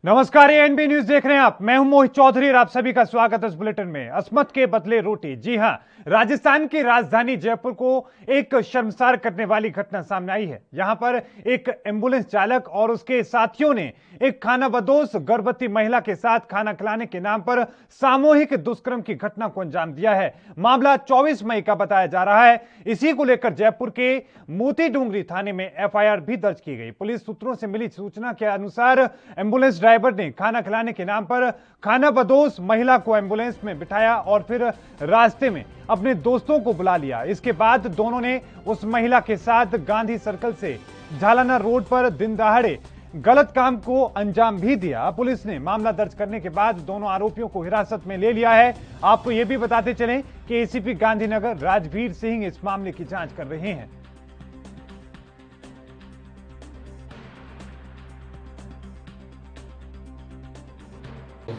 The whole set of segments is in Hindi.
नमस्कार, ये एनबी न्यूज देख रहे हैं आप। मैं हूं मोहित चौधरी और आप सभी का स्वागत है इस बुलेटिन में। अस्मत के बदले रोटी। जी हां, राजस्थान की राजधानी जयपुर को एक शर्मसार करने वाली घटना सामने आई है। यहां पर एक एम्बुलेंस चालक और उसके साथियों ने एक खानाबदोश गर्भवती महिला के साथ खाना खिलाने के नाम पर सामूहिक दुष्कर्म की घटना को अंजाम दिया है। मामला 24 मई का बताया जा रहा है। इसी को लेकर जयपुर के मोती डूंगरी थाने में एफआईआर भी दर्ज की गई। पुलिस सूत्रों से मिली सूचना के अनुसार एम्बुलेंस ड्राइवर ने खाना खिलाने के नाम पर खानाबदोश महिला को एम्बुलेंस में बिठाया और फिर रास्ते में अपने दोस्तों को बुला लिया। इसके बाद दोनों ने उस महिला के साथ गांधी सर्कल से झालाना रोड पर दिन दहाड़े गलत काम को अंजाम भी दिया। पुलिस ने मामला दर्ज करने के बाद दोनों आरोपियों को हिरासत में ले लिया है। आपको यह भी बताते चलें कि एसीपी गांधीनगर राजवीर सिंह इस मामले की जांच कर रहे हैं।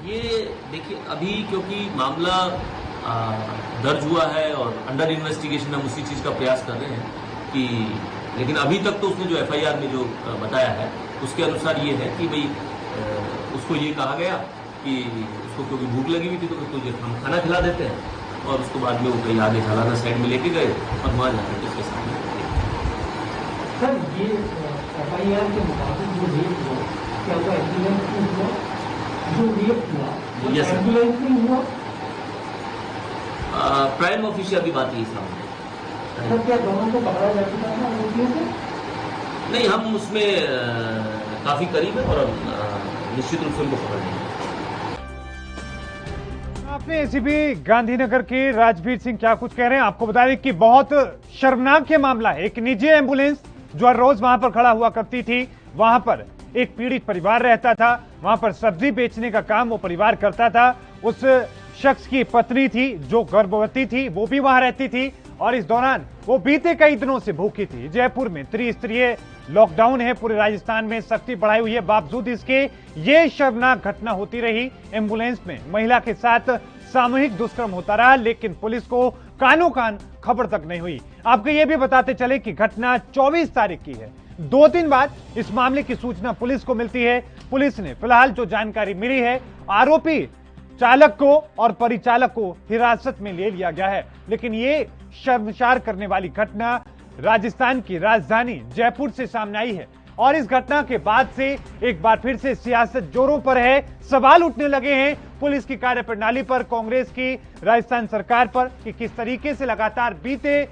ये देखिए, अभी क्योंकि मामला दर्ज हुआ है और अंडर इन्वेस्टिगेशन हम उसी चीज़ का प्रयास कर रहे हैं कि, लेकिन अभी तक तो उसने जो एफआईआर में जो बताया है उसके अनुसार ये है कि भाई उसको ये कहा गया कि उसको क्योंकि भूख लगी हुई थी तो तुझे हम खाना खिला देते हैं, और उसके बाद में वो कहीं आगे झालाना साइड में लेके गए और वहाँ जाकर उसके सामने। सर, ये एफआईआर के मुताबिक जो रेप हुआ, क्या वो एम्बुलेंस में हुआ? जो रेप हुआ वो एम्बुलेंस में हुआ? प्राइम ऑफिशियल की बात यही सामने। सर, क्या दोनों को पकड़ा जा चुका है आरोपियों को? नहीं, हम उसमें काफी करीब है और निश्चित रूप से उनको पकड़ लेंगे। आपने एसीपी गांधीनगर के राजवीर सिंह क्या कुछ कह रहे हैं, आपको बता दें कि बहुत शर्मनाक ये मामला है। एक निजी एम्बुलेंस जो हर रोज वहां पर खड़ा हुआ करती थी, वहां पर एक पीड़ित परिवार रहता था, वहां पर सब्जी बेचने का काम वो परिवार करता था। उस शख्स की पत्नी थी जो गर्भवती थी, वो भी वहां रहती थी और इस दौरान वो बीते कई दिनों से भूखी थी। जयपुर में त्रिस्तरीय लॉकडाउन है, पूरे राजस्थान में सख्ती बढ़ाई हुई है, बावजूद इसके ये शर्मनाक घटना होती रही। एम्बुलेंस में महिला के साथ सामूहिक दुष्कर्म होता रहा, लेकिन पुलिस को कानो कान खबर तक नहीं हुई। आपको ये भी बताते चले कि घटना 24 तारीख की है। 2 दिन बाद इस मामले की सूचना पुलिस को मिलती है। पुलिस ने फिलहाल जो जानकारी मिली है, आरोपी चालक को और परिचालक को हिरासत में ले लिया गया है। लेकिन ये शर्मसार करने वाली घटना राजस्थान की राजधानी जयपुर से सामने आई है और इस घटना के बाद से एक बार फिर से सियासत जोरों पर है। सवाल उठने लगे हैं पुलिस की कार्यप्रणाली पर, कांग्रेस की राजस्थान सरकार पर कि किस तरीके से लगातार बीते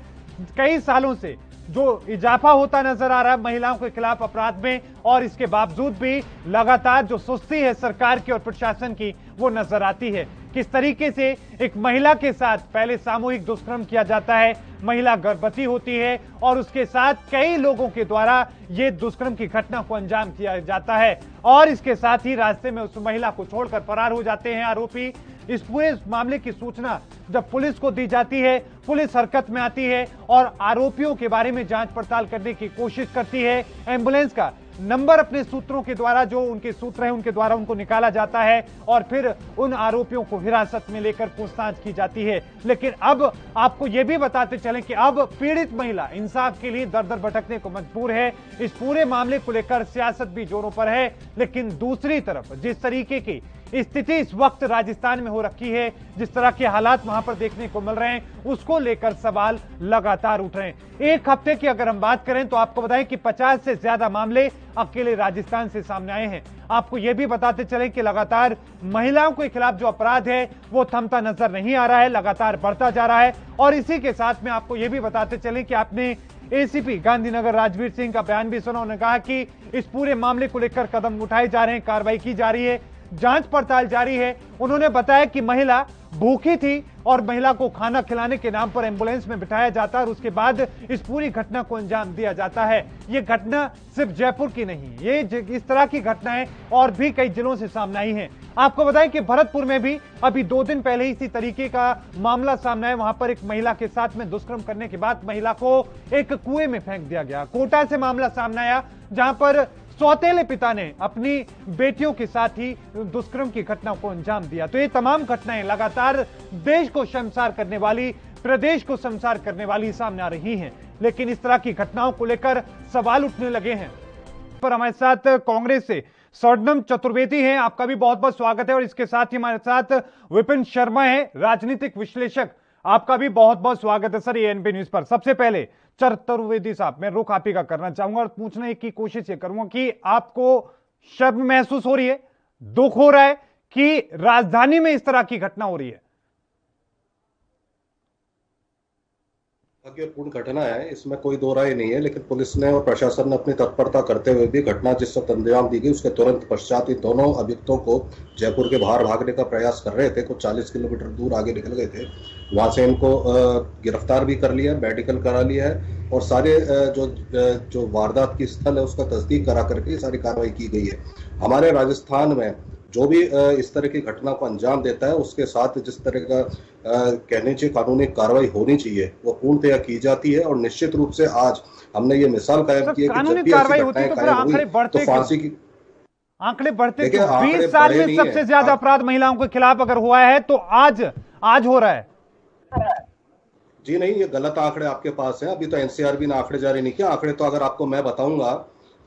कई सालों से जो इजाफा होता नजर आ रहा है महिलाओं के खिलाफ अपराध में, और इसके बावजूद भी लगातार जो सुस्ती है सरकार की और प्रशासन की वो नजर आती है। किस तरीके से एक महिला के साथ पहले सामूहिक दुष्कर्म किया जाता है, महिला गर्भवती होती है और उसके साथ कई लोगों के द्वारा ये दुष्कर्म की घटना को अंजाम दिया जाता है और इसके साथ ही रास्ते में उस महिला को छोड़कर फरार हो जाते हैं आरोपी। इस पूरे मामले की सूचना जब पुलिस को दी जाती है, पुलिस हरकत में आती है और आरोपियों के बारे में जांच पड़ताल करने की कोशिश करती है। एम्बुलेंस का नंबर अपने सूत्रों के द्वारा, जो उनके सूत्र हैं उनके द्वारा उनको निकाला जाता है और फिर उन आरोपियों को हिरासत में लेकर पूछताछ की जाती है। लेकिन अब आपको यह भी बताते चलें कि अब पीड़ित महिला इंसाफ के लिए दर दर भटकने को मजबूर है। इस पूरे मामले को लेकर सियासत भी जोरों पर है, लेकिन दूसरी तरफ जिस तरीके की स्थिति इस वक्त राजस्थान में हो रखी है, जिस तरह के हालात वहां पर देखने को मिल रहे हैं, उसको लेकर सवाल लगातार उठ रहे हैं। एक हफ्ते की अगर हम बात करें तो आपको बताएं कि 50 से ज्यादा मामले अकेले राजस्थान से सामने आए हैं। आपको यह भी बताते चलें कि लगातार महिलाओं के खिलाफ जो अपराध है वो थमता नजर नहीं आ रहा है, लगातार बढ़ता जा रहा है। और इसी के साथ में आपको यह भी बताते चलें कि आपने एसीपी गांधीनगर राजवीर सिंह का बयान भी सुना। उन्होंने कहा कि इस पूरे मामले को लेकर कदम उठाए जा रहे हैं, कार्रवाई की जा रही है, जांच पड़ताल जारी है। उन्होंने बताया कि महिला भूखी थी और महिला को खाना खिलाने के नाम पर एम्बुलेंस में बिठाया जाता है और उसके बाद इस पूरी घटना को अंजाम दिया जाता है। ये घटना सिर्फ जयपुर की नहीं, ये इस तरह की घटनाएं और भी कई जिलों से सामने आई हैं। आपको बताएं कि भरतपुर में भी अभी 2 दिन पहले इसी तरीके का मामला सामने आया। वहां पर एक महिला के साथ में दुष्कर्म करने के बाद महिला को एक कुएं में फेंक दिया गया। कोटा से मामला सामने आया जहां पर सौतेले पिता ने अपनी बेटियों के साथ ही दुष्कर्म की घटना को अंजाम दिया। तो ये तमाम घटनाएं लगातार देश को शर्मसार करने वाली, प्रदेश को शर्मसार करने वाली सामने आ रही हैं। लेकिन इस तरह की घटनाओं को लेकर सवाल उठने लगे हैं। पर हमारे साथ कांग्रेस से स्वर्णम चतुर्वेदी हैं, आपका भी बहुत बहुत स्वागत है। और इसके साथ ही हमारे साथ विपिन शर्मा है, राजनीतिक विश्लेषक, आपका भी बहुत बहुत स्वागत है सर एएनपी न्यूज पर। सबसे पहले चतुर्वेदी साहब, मैं रुख आप ही का करना चाहूंगा और पूछने की कोशिश ये करूंगा कि आपको शर्म महसूस हो रही है, दुख हो रहा है कि राजधानी में इस तरह की घटना हो रही है? दुर्भाग्यपूर्ण घटना है, इसमें कोई दो राय नहीं है, लेकिन पुलिस ने और प्रशासन ने अपनी तत्परता करते हुए भी घटना जिस वक्त अंजाम दी गई उसके तुरंत पश्चात इन दोनों अभियुक्तों को जयपुर के बाहर भागने का प्रयास कर रहे थे, कुछ 40 किलोमीटर दूर आगे निकल गए थे, वहां से इनको गिरफ्तार भी कर लिया, मेडिकल करा लिया है और सारे जो वारदात की स्थल है उसका तस्दीक करा करके सारी कार्रवाई की गई है। हमारे राजस्थान में जो भी इस तरह की घटना को अंजाम देता है उसके साथ जिस तरह का कहने चाहिए कानूनी कार्रवाई होनी चाहिए वो पूर्णतया की जाती है। और निश्चित रूप से आज हमने ये मिसाल कायम की है कि जब भी ऐसी घटनाएं कायम हुई तो फांसी की आंकड़े बढ़ते क्यों? 20 साल में सबसे ज्यादा अपराध महिलाओं के खिलाफ अगर हुआ है तो आज हो रहा है। जी नहीं, ये गलत आंकड़े आपके पास हैं। अभी तो एनसीआरबी ने आंकड़े जारी नहीं किया। आंकड़े तो अगर आपको मैं बताऊंगा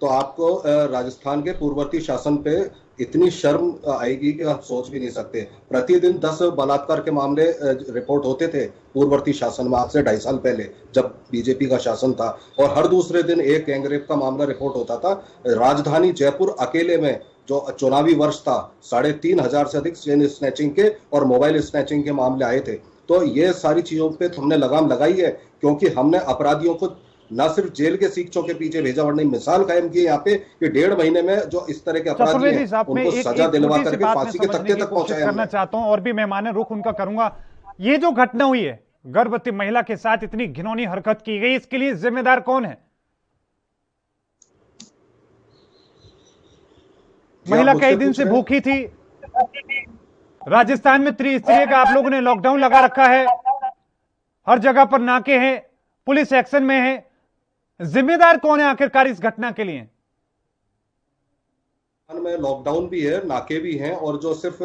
तो आपको राजस्थान के पूर्ववर्ती शासन पे इतनी शर्म आएगी कि आप सोच भी नहीं सकते। प्रतिदिन 10 बलात्कार के मामले रिपोर्ट होते थे पूर्ववर्ती शासन में, आज से 2.5 साल पहले जब बीजेपी का शासन था, और हर दूसरे दिन एक गैंगरेप का मामला रिपोर्ट होता था। राजधानी जयपुर अकेले में जो चुनावी वर्ष था 3,500 से अधिक चेन स्नैचिंग के और मोबाइल स्नैचिंग के मामले आए थे। तो ये सारी चीजों पे तो हमने लगाम लगाई है, क्योंकि हमने अपराधियों को न सिर्फ जेल के सीखों के पीछे भेजा, वरना मिसाल कायम की है यहाँ पे कि 1.5 महीने में जो इस तरह के अपराधी हैं उनको सजा दिलवा करके फांसी के तख्ते तक पहुंचाया करना चाहता हूं। और भी मेहमान रुख उनका करूंगा। ये जो घटना हुई है, गर्भवती महिला के साथ इतनी घिनौनी हरकत की गई, इसके लिए जिम्मेदार कौन है? महिला कई दिन से भूखी थी। राजस्थान में त्रिस्तरीय का आप लोगों ने लॉकडाउन लगा रखा है, हर जगह पर नाके हैं, पुलिस एक्शन में है। जिम्मेदार कौन है आखिरकार इस घटना के लिए? में लॉकडाउन भी है, नाके भी हैं, और जो सिर्फ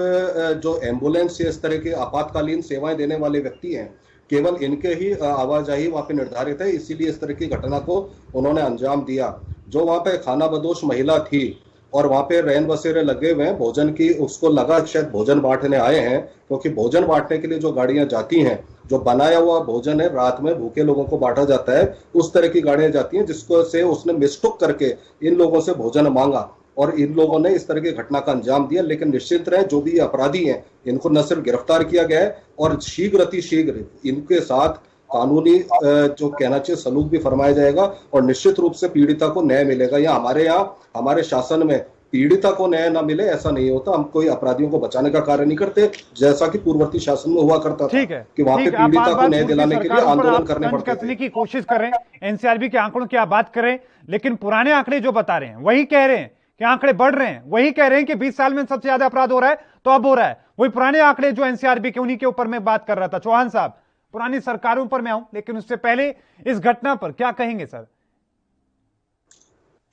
जो एम्बुलेंस या इस तरह के आपातकालीन सेवाएं देने वाले व्यक्ति हैं, केवल इनके ही आवाजाही वहां पे निर्धारित है, इसीलिए इस तरह की घटना को उन्होंने अंजाम दिया। जो वहां पे खाना बदोश महिला थी और वहां पे रैन बसेरे लगे हुए हैं भोजन की, उसको लगा शायद भोजन बांटने आए हैं, क्योंकि भोजन बांटने के लिए जो गाड़ियां जाती हैं, जो बनाया हुआ भोजन है रात में भूखे लोगों को बांटा जाता है, उस तरह की गाड़ियां जाती हैं, जिसको से उसने मिस्टुक करके इन लोगों से भोजन मांगा और इन लोगों ने इस तरह की घटना का अंजाम दिया। लेकिन निश्चित रहे, जो भी अपराधी हैं इनको न सिर्फ गिरफ्तार किया गया है और शीघ्र अतिशीघ्र इनके साथ कानूनी जो कहना चाहिए सलूक भी फरमाया जाएगा और निश्चित रूप से पीड़िता को न्याय मिलेगा। या हमारे यहाँ हमारे शासन में पीड़िता को न्याय ना मिले ऐसा नहीं होता। हम कोई अपराधियों को बचाने का कार्य नहीं करते, जैसा कि पूर्ववर्ती शासन में हुआ करता था कि वहां पे पीड़िता को न्याय दिलाने के लिए आंदोलन करने पड़ते थे। की कोशिश कर रहे हैं, एनसीआरबी के आंकड़ों की आप बात करें, लेकिन पुराने आंकड़े जो बता रहे हैं वही कह रहे हैं कि आंकड़े बढ़ रहे हैं, वही कह रहे हैं कि 20 साल में सबसे ज्यादा अपराध हो रहा है, तो अब हो रहा है। वही पुराने आंकड़े जो एनसीआरबी के, उन्हीं के ऊपर मैं बात कर रहा था। चौहान साहब, पुरानी सरकारों पर मैं आऊं, लेकिन उससे पहले इस घटना पर क्या कहेंगे सर?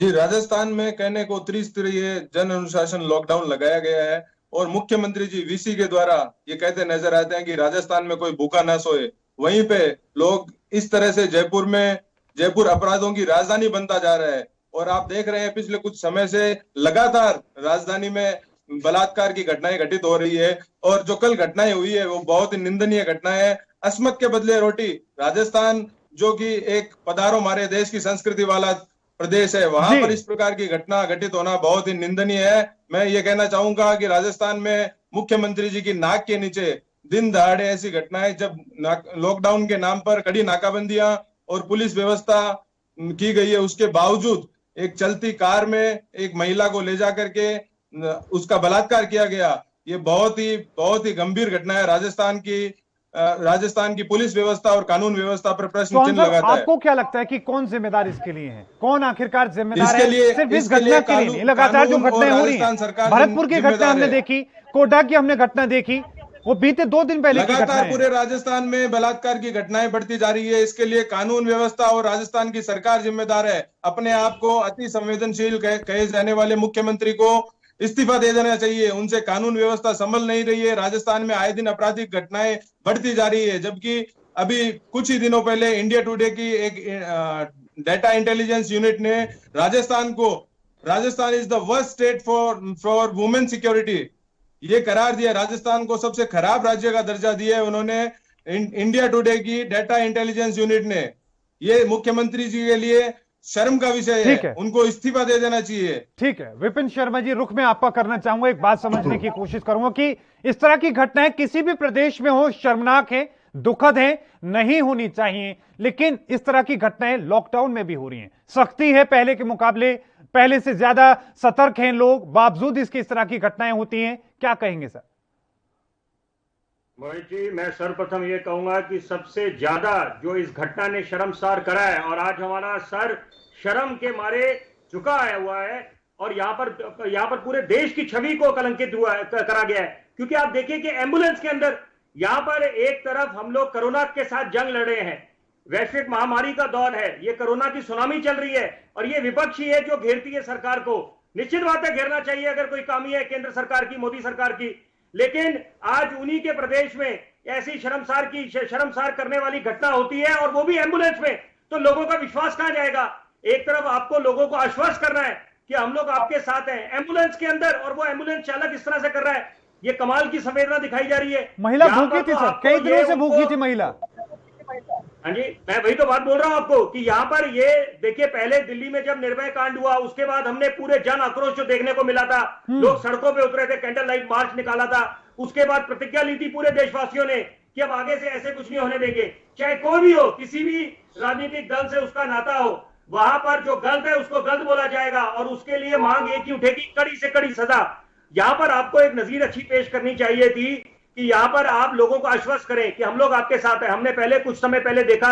जी, राजस्थान में कहने को त्रिस्तरीय जन अनुशासन लॉकडाउन लगाया गया है और मुख्यमंत्री जी वीसी के द्वारा ये कहते नजर आते हैं कि राजस्थान में कोई भूखा ना सोए। वहीं पे लोग इस तरह से जयपुर अपराधों की राजधानी बनता जा रहा है। और आप देख रहे हैं पिछले कुछ समय से लगातार राजधानी में बलात्कार की घटनाएं घटित हो रही है और जो कल घटनाएं हुई है वो बहुत ही निंदनीय घटनाएं है। अस्मत के बदले रोटी, राजस्थान जो कि एक पधारो हमारे देश की संस्कृति वाला प्रदेश है, वहां पर इस प्रकार की घटना घटित होना बहुत ही निंदनीय है। मैं ये कहना चाहूंगा कि राजस्थान में मुख्यमंत्री जी की नाक के नीचे दिन दहाड़े ऐसी घटनाएं, जब लॉकडाउन के नाम पर कड़ी नाकाबंदियां और पुलिस व्यवस्था की गई है, उसके बावजूद एक चलती कार में एक महिला को ले जा करके उसका बलात्कार किया गया। ये बहुत ही गंभीर घटना है। राजस्थान की पुलिस व्यवस्था और कानून व्यवस्था पर प्रश्न चिन्ह लगाता है। आपको क्या लगता है कि कौन जिम्मेदार इसके लिए है? कौन आखिरकार जिम्मेदार है? सिर्फ इस घटना के लिए नहीं, लगातार जो घटनाएं हो रही हैं, भरतपुर की घटना हमने देखी, कोटा की हमने घटना देखी, वो बीते 2 दिन पहले की घटना है। पूरे राजस्थान में बलात्कार की घटनाएं बढ़ती जा रही है। इसके लिए कानून व्यवस्था और राजस्थान की सरकार जिम्मेदार है। अपने आप को अति संवेदनशील कहे जाने वाले मुख्यमंत्री को इस्तीफा दे देना चाहिए। उनसे कानून व्यवस्था संभल नहीं रही है। राजस्थान में आए दिन आपराधिक घटनाएं बढ़ती जा रही है, जबकि अभी कुछ ही दिनों पहले इंडिया टुडे की एक डेटा इंटेलिजेंस यूनिट ने राजस्थान को Rajasthan is the worst state for women security, ये करार दिया। राजस्थान को सबसे खराब राज्य का दर्जा दिया है उन्होंने इंडिया टुडे की डाटा इंटेलिजेंस यूनिट ने। ये मुख्यमंत्री जी के लिए शर्म का विषय है, उनको इस्तीफा दे देना चाहिए। ठीक है विपिन शर्मा जी, रुख में आपका करना चाहूंगा, एक बात समझने की कोशिश करूंगा कि इस तरह की घटनाएं किसी भी प्रदेश में हो शर्मनाक है, दुखद है, नहीं होनी चाहिए, लेकिन इस तरह की घटनाएं लॉकडाउन में भी हो रही हैं। सख्ती है पहले के मुकाबले, पहले से ज्यादा सतर्क हैं लोग, बावजूद इसकी इस तरह की घटनाएं होती हैं, क्या कहेंगे सर? मोहित जी, मैं सर्वप्रथम ये कहूंगा कि सबसे ज्यादा जो इस घटना ने शर्मसार करा है, और आज हमारा सर शर्म के मारे झुका हुआ है, और यहाँ पर पूरे देश की छवि को कलंकित करा गया है। क्योंकि आप देखिए कि एम्बुलेंस के अंदर यहाँ पर एक तरफ हम लोग कोरोना के साथ जंग लड़ रहे हैं, वैश्विक महामारी का दौर है, ये कोरोना की सुनामी चल रही है, और ये विपक्ष ही है जो घेरती है सरकार को। निश्चित बात है घेरना चाहिए अगर कोई कमी है केंद्र सरकार की, मोदी सरकार की, लेकिन आज उन्हीं के प्रदेश में ऐसी शर्मसार करने वाली घटना होती है, और वो भी एम्बुलेंस में, तो लोगों का विश्वास कहां जाएगा? एक तरफ आपको लोगों को आश्वस्त करना है कि हम लोग आपके साथ हैं एम्बुलेंस के अंदर, और वो एम्बुलेंस चालक इस तरह से कर रहा है, ये कमाल की संवेदना दिखाई जा रही है। महिला भूखी थी सर, कई दिनों से भूखी थी महिला। हाँ जी, मैं वही तो बात बोल रहा हूं आपको कि यहाँ पर ये देखिए, पहले दिल्ली में जब निर्भया कांड हुआ, उसके बाद हमने पूरे जन आक्रोश जो देखने को मिला था, लोग सड़कों पे उतरे थे, कैंडल लाइट मार्च निकाला था, उसके बाद प्रतिज्ञा ली थी पूरे देशवासियों ने कि अब आगे से ऐसे कुछ नहीं होने देंगे, चाहे कोई भी हो, किसी भी राजनीतिक दल से उसका नाता हो, वहां पर जो गलत है उसको गलत बोला जाएगा, और उसके लिए मांग एक ही उठेगी, कड़ी से कड़ी सजा। यहाँ पर आपको एक नजीर अच्छी पेश करनी चाहिए थी कि यहाँ पर आप लोगों को आश्वस्त करें कि हम लोग आपके साथ हैं। हमने पहले कुछ समय पहले देखा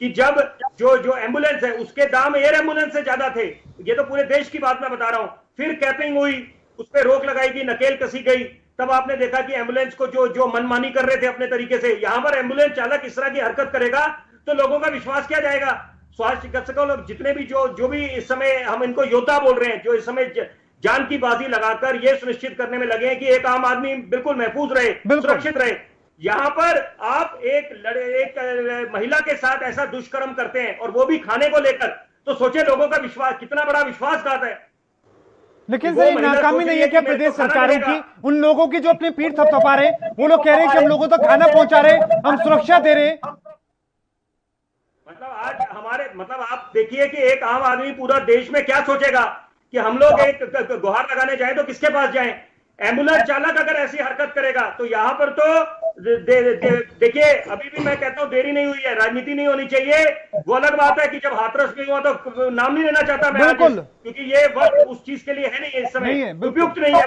कि जब जो एम्बुलेंस है उसके दाम एयर एम्बुलेंस से ज्यादा थे, ये तो पूरे देश की बात मैं बता रहा हूं, फिर कैपिंग हुई, उस पर रोक लगाई गई, नकेल कसी गई, तब आपने देखा कि एम्बुलेंस को जो मनमानी कर रहे थे अपने तरीके से, यहां पर एम्बुलेंस चालक इस तरह की हरकत करेगा तो लोगों का विश्वास किया जाएगा। स्वास्थ्य चिकित्सकों लोग जितने भी जो भी इस समय हम इनको योद्धा बोल रहे हैं, जो इस समय जान की बाजी लगाकर ये सुनिश्चित करने में लगे हैं कि एक आम आदमी बिल्कुल महफूज रहे, सुरक्षित रहे, यहां पर आप एक महिला के साथ ऐसा दुष्कर्म करते हैं, और वो भी खाने को लेकर, तो सोचे लोगों का विश्वास कितना बड़ा विश्वासघात है। लेकिन सर नाकामी नहीं है क्या प्रदेश सरकारों की, उन लोगों की जो अपने पीठ थपथपा रहे, वो लोग कह रहे हैं कि हम लोगों तक खाना पहुंचा रहे, हम सुरक्षा दे रहे। मतलब आप देखिए कि एक आम आदमी पूरा देश में क्या सोचेगा कि हम लोग एक गुहार लगाने जाए तो किसके पास जाएं? एम्बुलेंस चालक अगर ऐसी हरकत करेगा तो यहाँ पर तो देखिए, अभी भी मैं कहता हूँ देरी नहीं हुई है, राजनीति नहीं होनी चाहिए। वो अलग बात है कि जब हाथरस में हुआ तो नाम नहीं लेना चाहता मैं, क्योंकि ये वक्त उस चीज के लिए है नहीं, इस समय उपयुक्त नहीं है।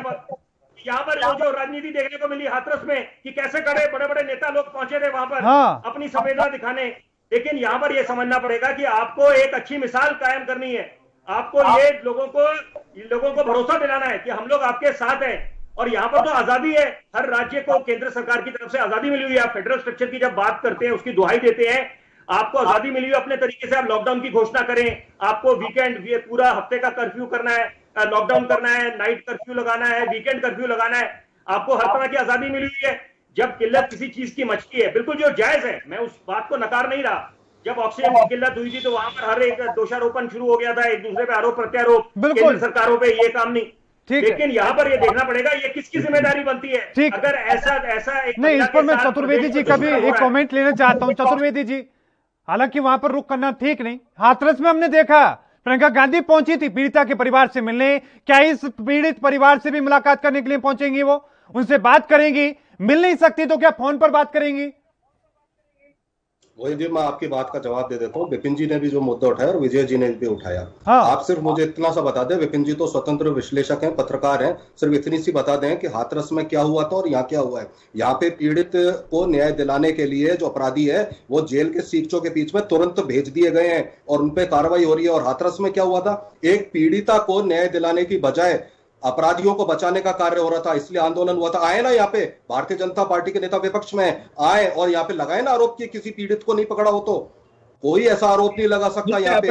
यहाँ पर जो राजनीति देखने को मिली हाथरस में कि कैसे बड़े बड़े नेता लोग पहुंचे थे वहां पर अपनी संवेदना दिखाने, लेकिन यहाँ पर यह समझना पड़ेगा कि आपको एक अच्छी मिसाल कायम करनी है, आपको ये लोगों को भरोसा दिलाना है कि हम लोग आपके साथ हैं। और यहाँ पर तो आजादी है, हर राज्य को केंद्र सरकार की तरफ से आजादी मिली हुई है। आप फेडरल स्ट्रक्चर की जब बात करते हैं, उसकी दुहाई देते हैं, आपको आजादी मिली हुई, अपने तरीके से आप लॉकडाउन की घोषणा करें, आपको वीकेंड पूरा हफ्ते का कर्फ्यू करना है, लॉकडाउन करना है, नाइट कर्फ्यू लगाना है, वीकेंड कर्फ्यू लगाना है, आपको हर तरह की आजादी मिली हुई है। जब किल्लत किसी चीज की मचती है, बिल्कुल जो जायज है, मैं उस बात को नकार नहीं रहा, जब ऑक्सीजन की किल्लत हुई थी तो वहां पर हर एक दोषारोपण शुरू हो गया था, एक दूसरे पे आरोप प्रत्यारोप, केंद्र सरकारों पे, ये काम नहीं। लेकिन यहाँ पर ये देखना पड़ेगा ये किसकी जिम्मेदारी बनती है। अगर ऐसा एक नहीं, इस पर मैं चतुर्वेदी जी का भी एक कमेंट लेना चाहता हूँ। चतुर्वेदी जी, हालांकि वहां पर रुक करना ठीक नहीं, हाथरस में हमने देखा प्रियंका गांधी पहुंची थी पीड़िता के परिवार से मिलने, क्या इस पीड़ित परिवार से भी मुलाकात करने के लिए पहुंचेंगी? वो उनसे बात करेंगी, मिल नहीं सकती तो क्या फोन पर बात करेंगी? वही जी, मैं आपकी बात का जवाब दे देता हूँ। विपिन जी ने भी जो मुद्दा उठाया और विजय जी ने भी उठाया, आप सिर्फ मुझे इतना सा बता दें, विपिन जी तो स्वतंत्र विश्लेषक हैं, पत्रकार हैं, सिर्फ इतनी सी बता दें कि हाथरस में क्या हुआ था और यहाँ क्या हुआ है। यहाँ पे पीड़ित को न्याय दिलाने के लिए जो अपराधी है वो जेल के सीखचों के बीच में तुरंत भेज दिए गए हैं और उनपे कार्रवाई हो रही है। और हाथरस में क्या हुआ था, एक पीड़िता को न्याय दिलाने की बजाय अपराधियों को बचाने का कार्य हो रहा था, इसलिए आंदोलन हुआ था। आए ना यहाँ पे भारतीय जनता पार्टी के नेता विपक्ष में आए और यहाँ पे लगाए ना आरोप कि किसी पीड़ित को नहीं पकड़ा हो, कोई ऐसा आरोप नहीं लगा सकता। यहाँ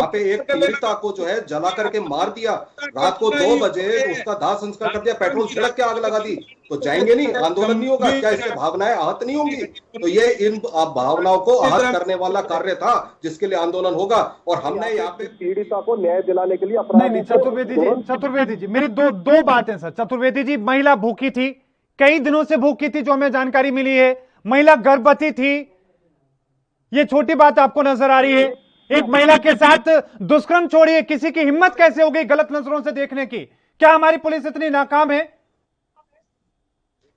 पे एक पीड़िता को जो है जला करके मार दिया, रात को 2 बजे उसका दाह संस्कार कर दिया, पेट्रोल छिड़क के आग लगा दी, तो जाएंगे नहीं? आंदोलन नहीं होगा क्या? इससे भावनाएं आहत नहीं होंगी? तो ये इन भावनाओं को आहत करने वाला कार्य था जिसके लिए आंदोलन होगा। और हमने यहाँ पे पीड़िता को न्याय दिलाने के लिए नहीं, चतुर्वेदी जी मेरी दो बातें सर। चतुर्वेदी जी, महिला भूखी थी, कई दिनों से भूखी थी, जो हमें जानकारी मिली है। महिला गर्भवती थी, ये छोटी बात आपको नजर आ रही है? एक महिला के साथ दुष्कर्म छोड़िए, किसी की हिम्मत कैसे हो गई गलत नजरों से देखने की? क्या हमारी पुलिस इतनी नाकाम है?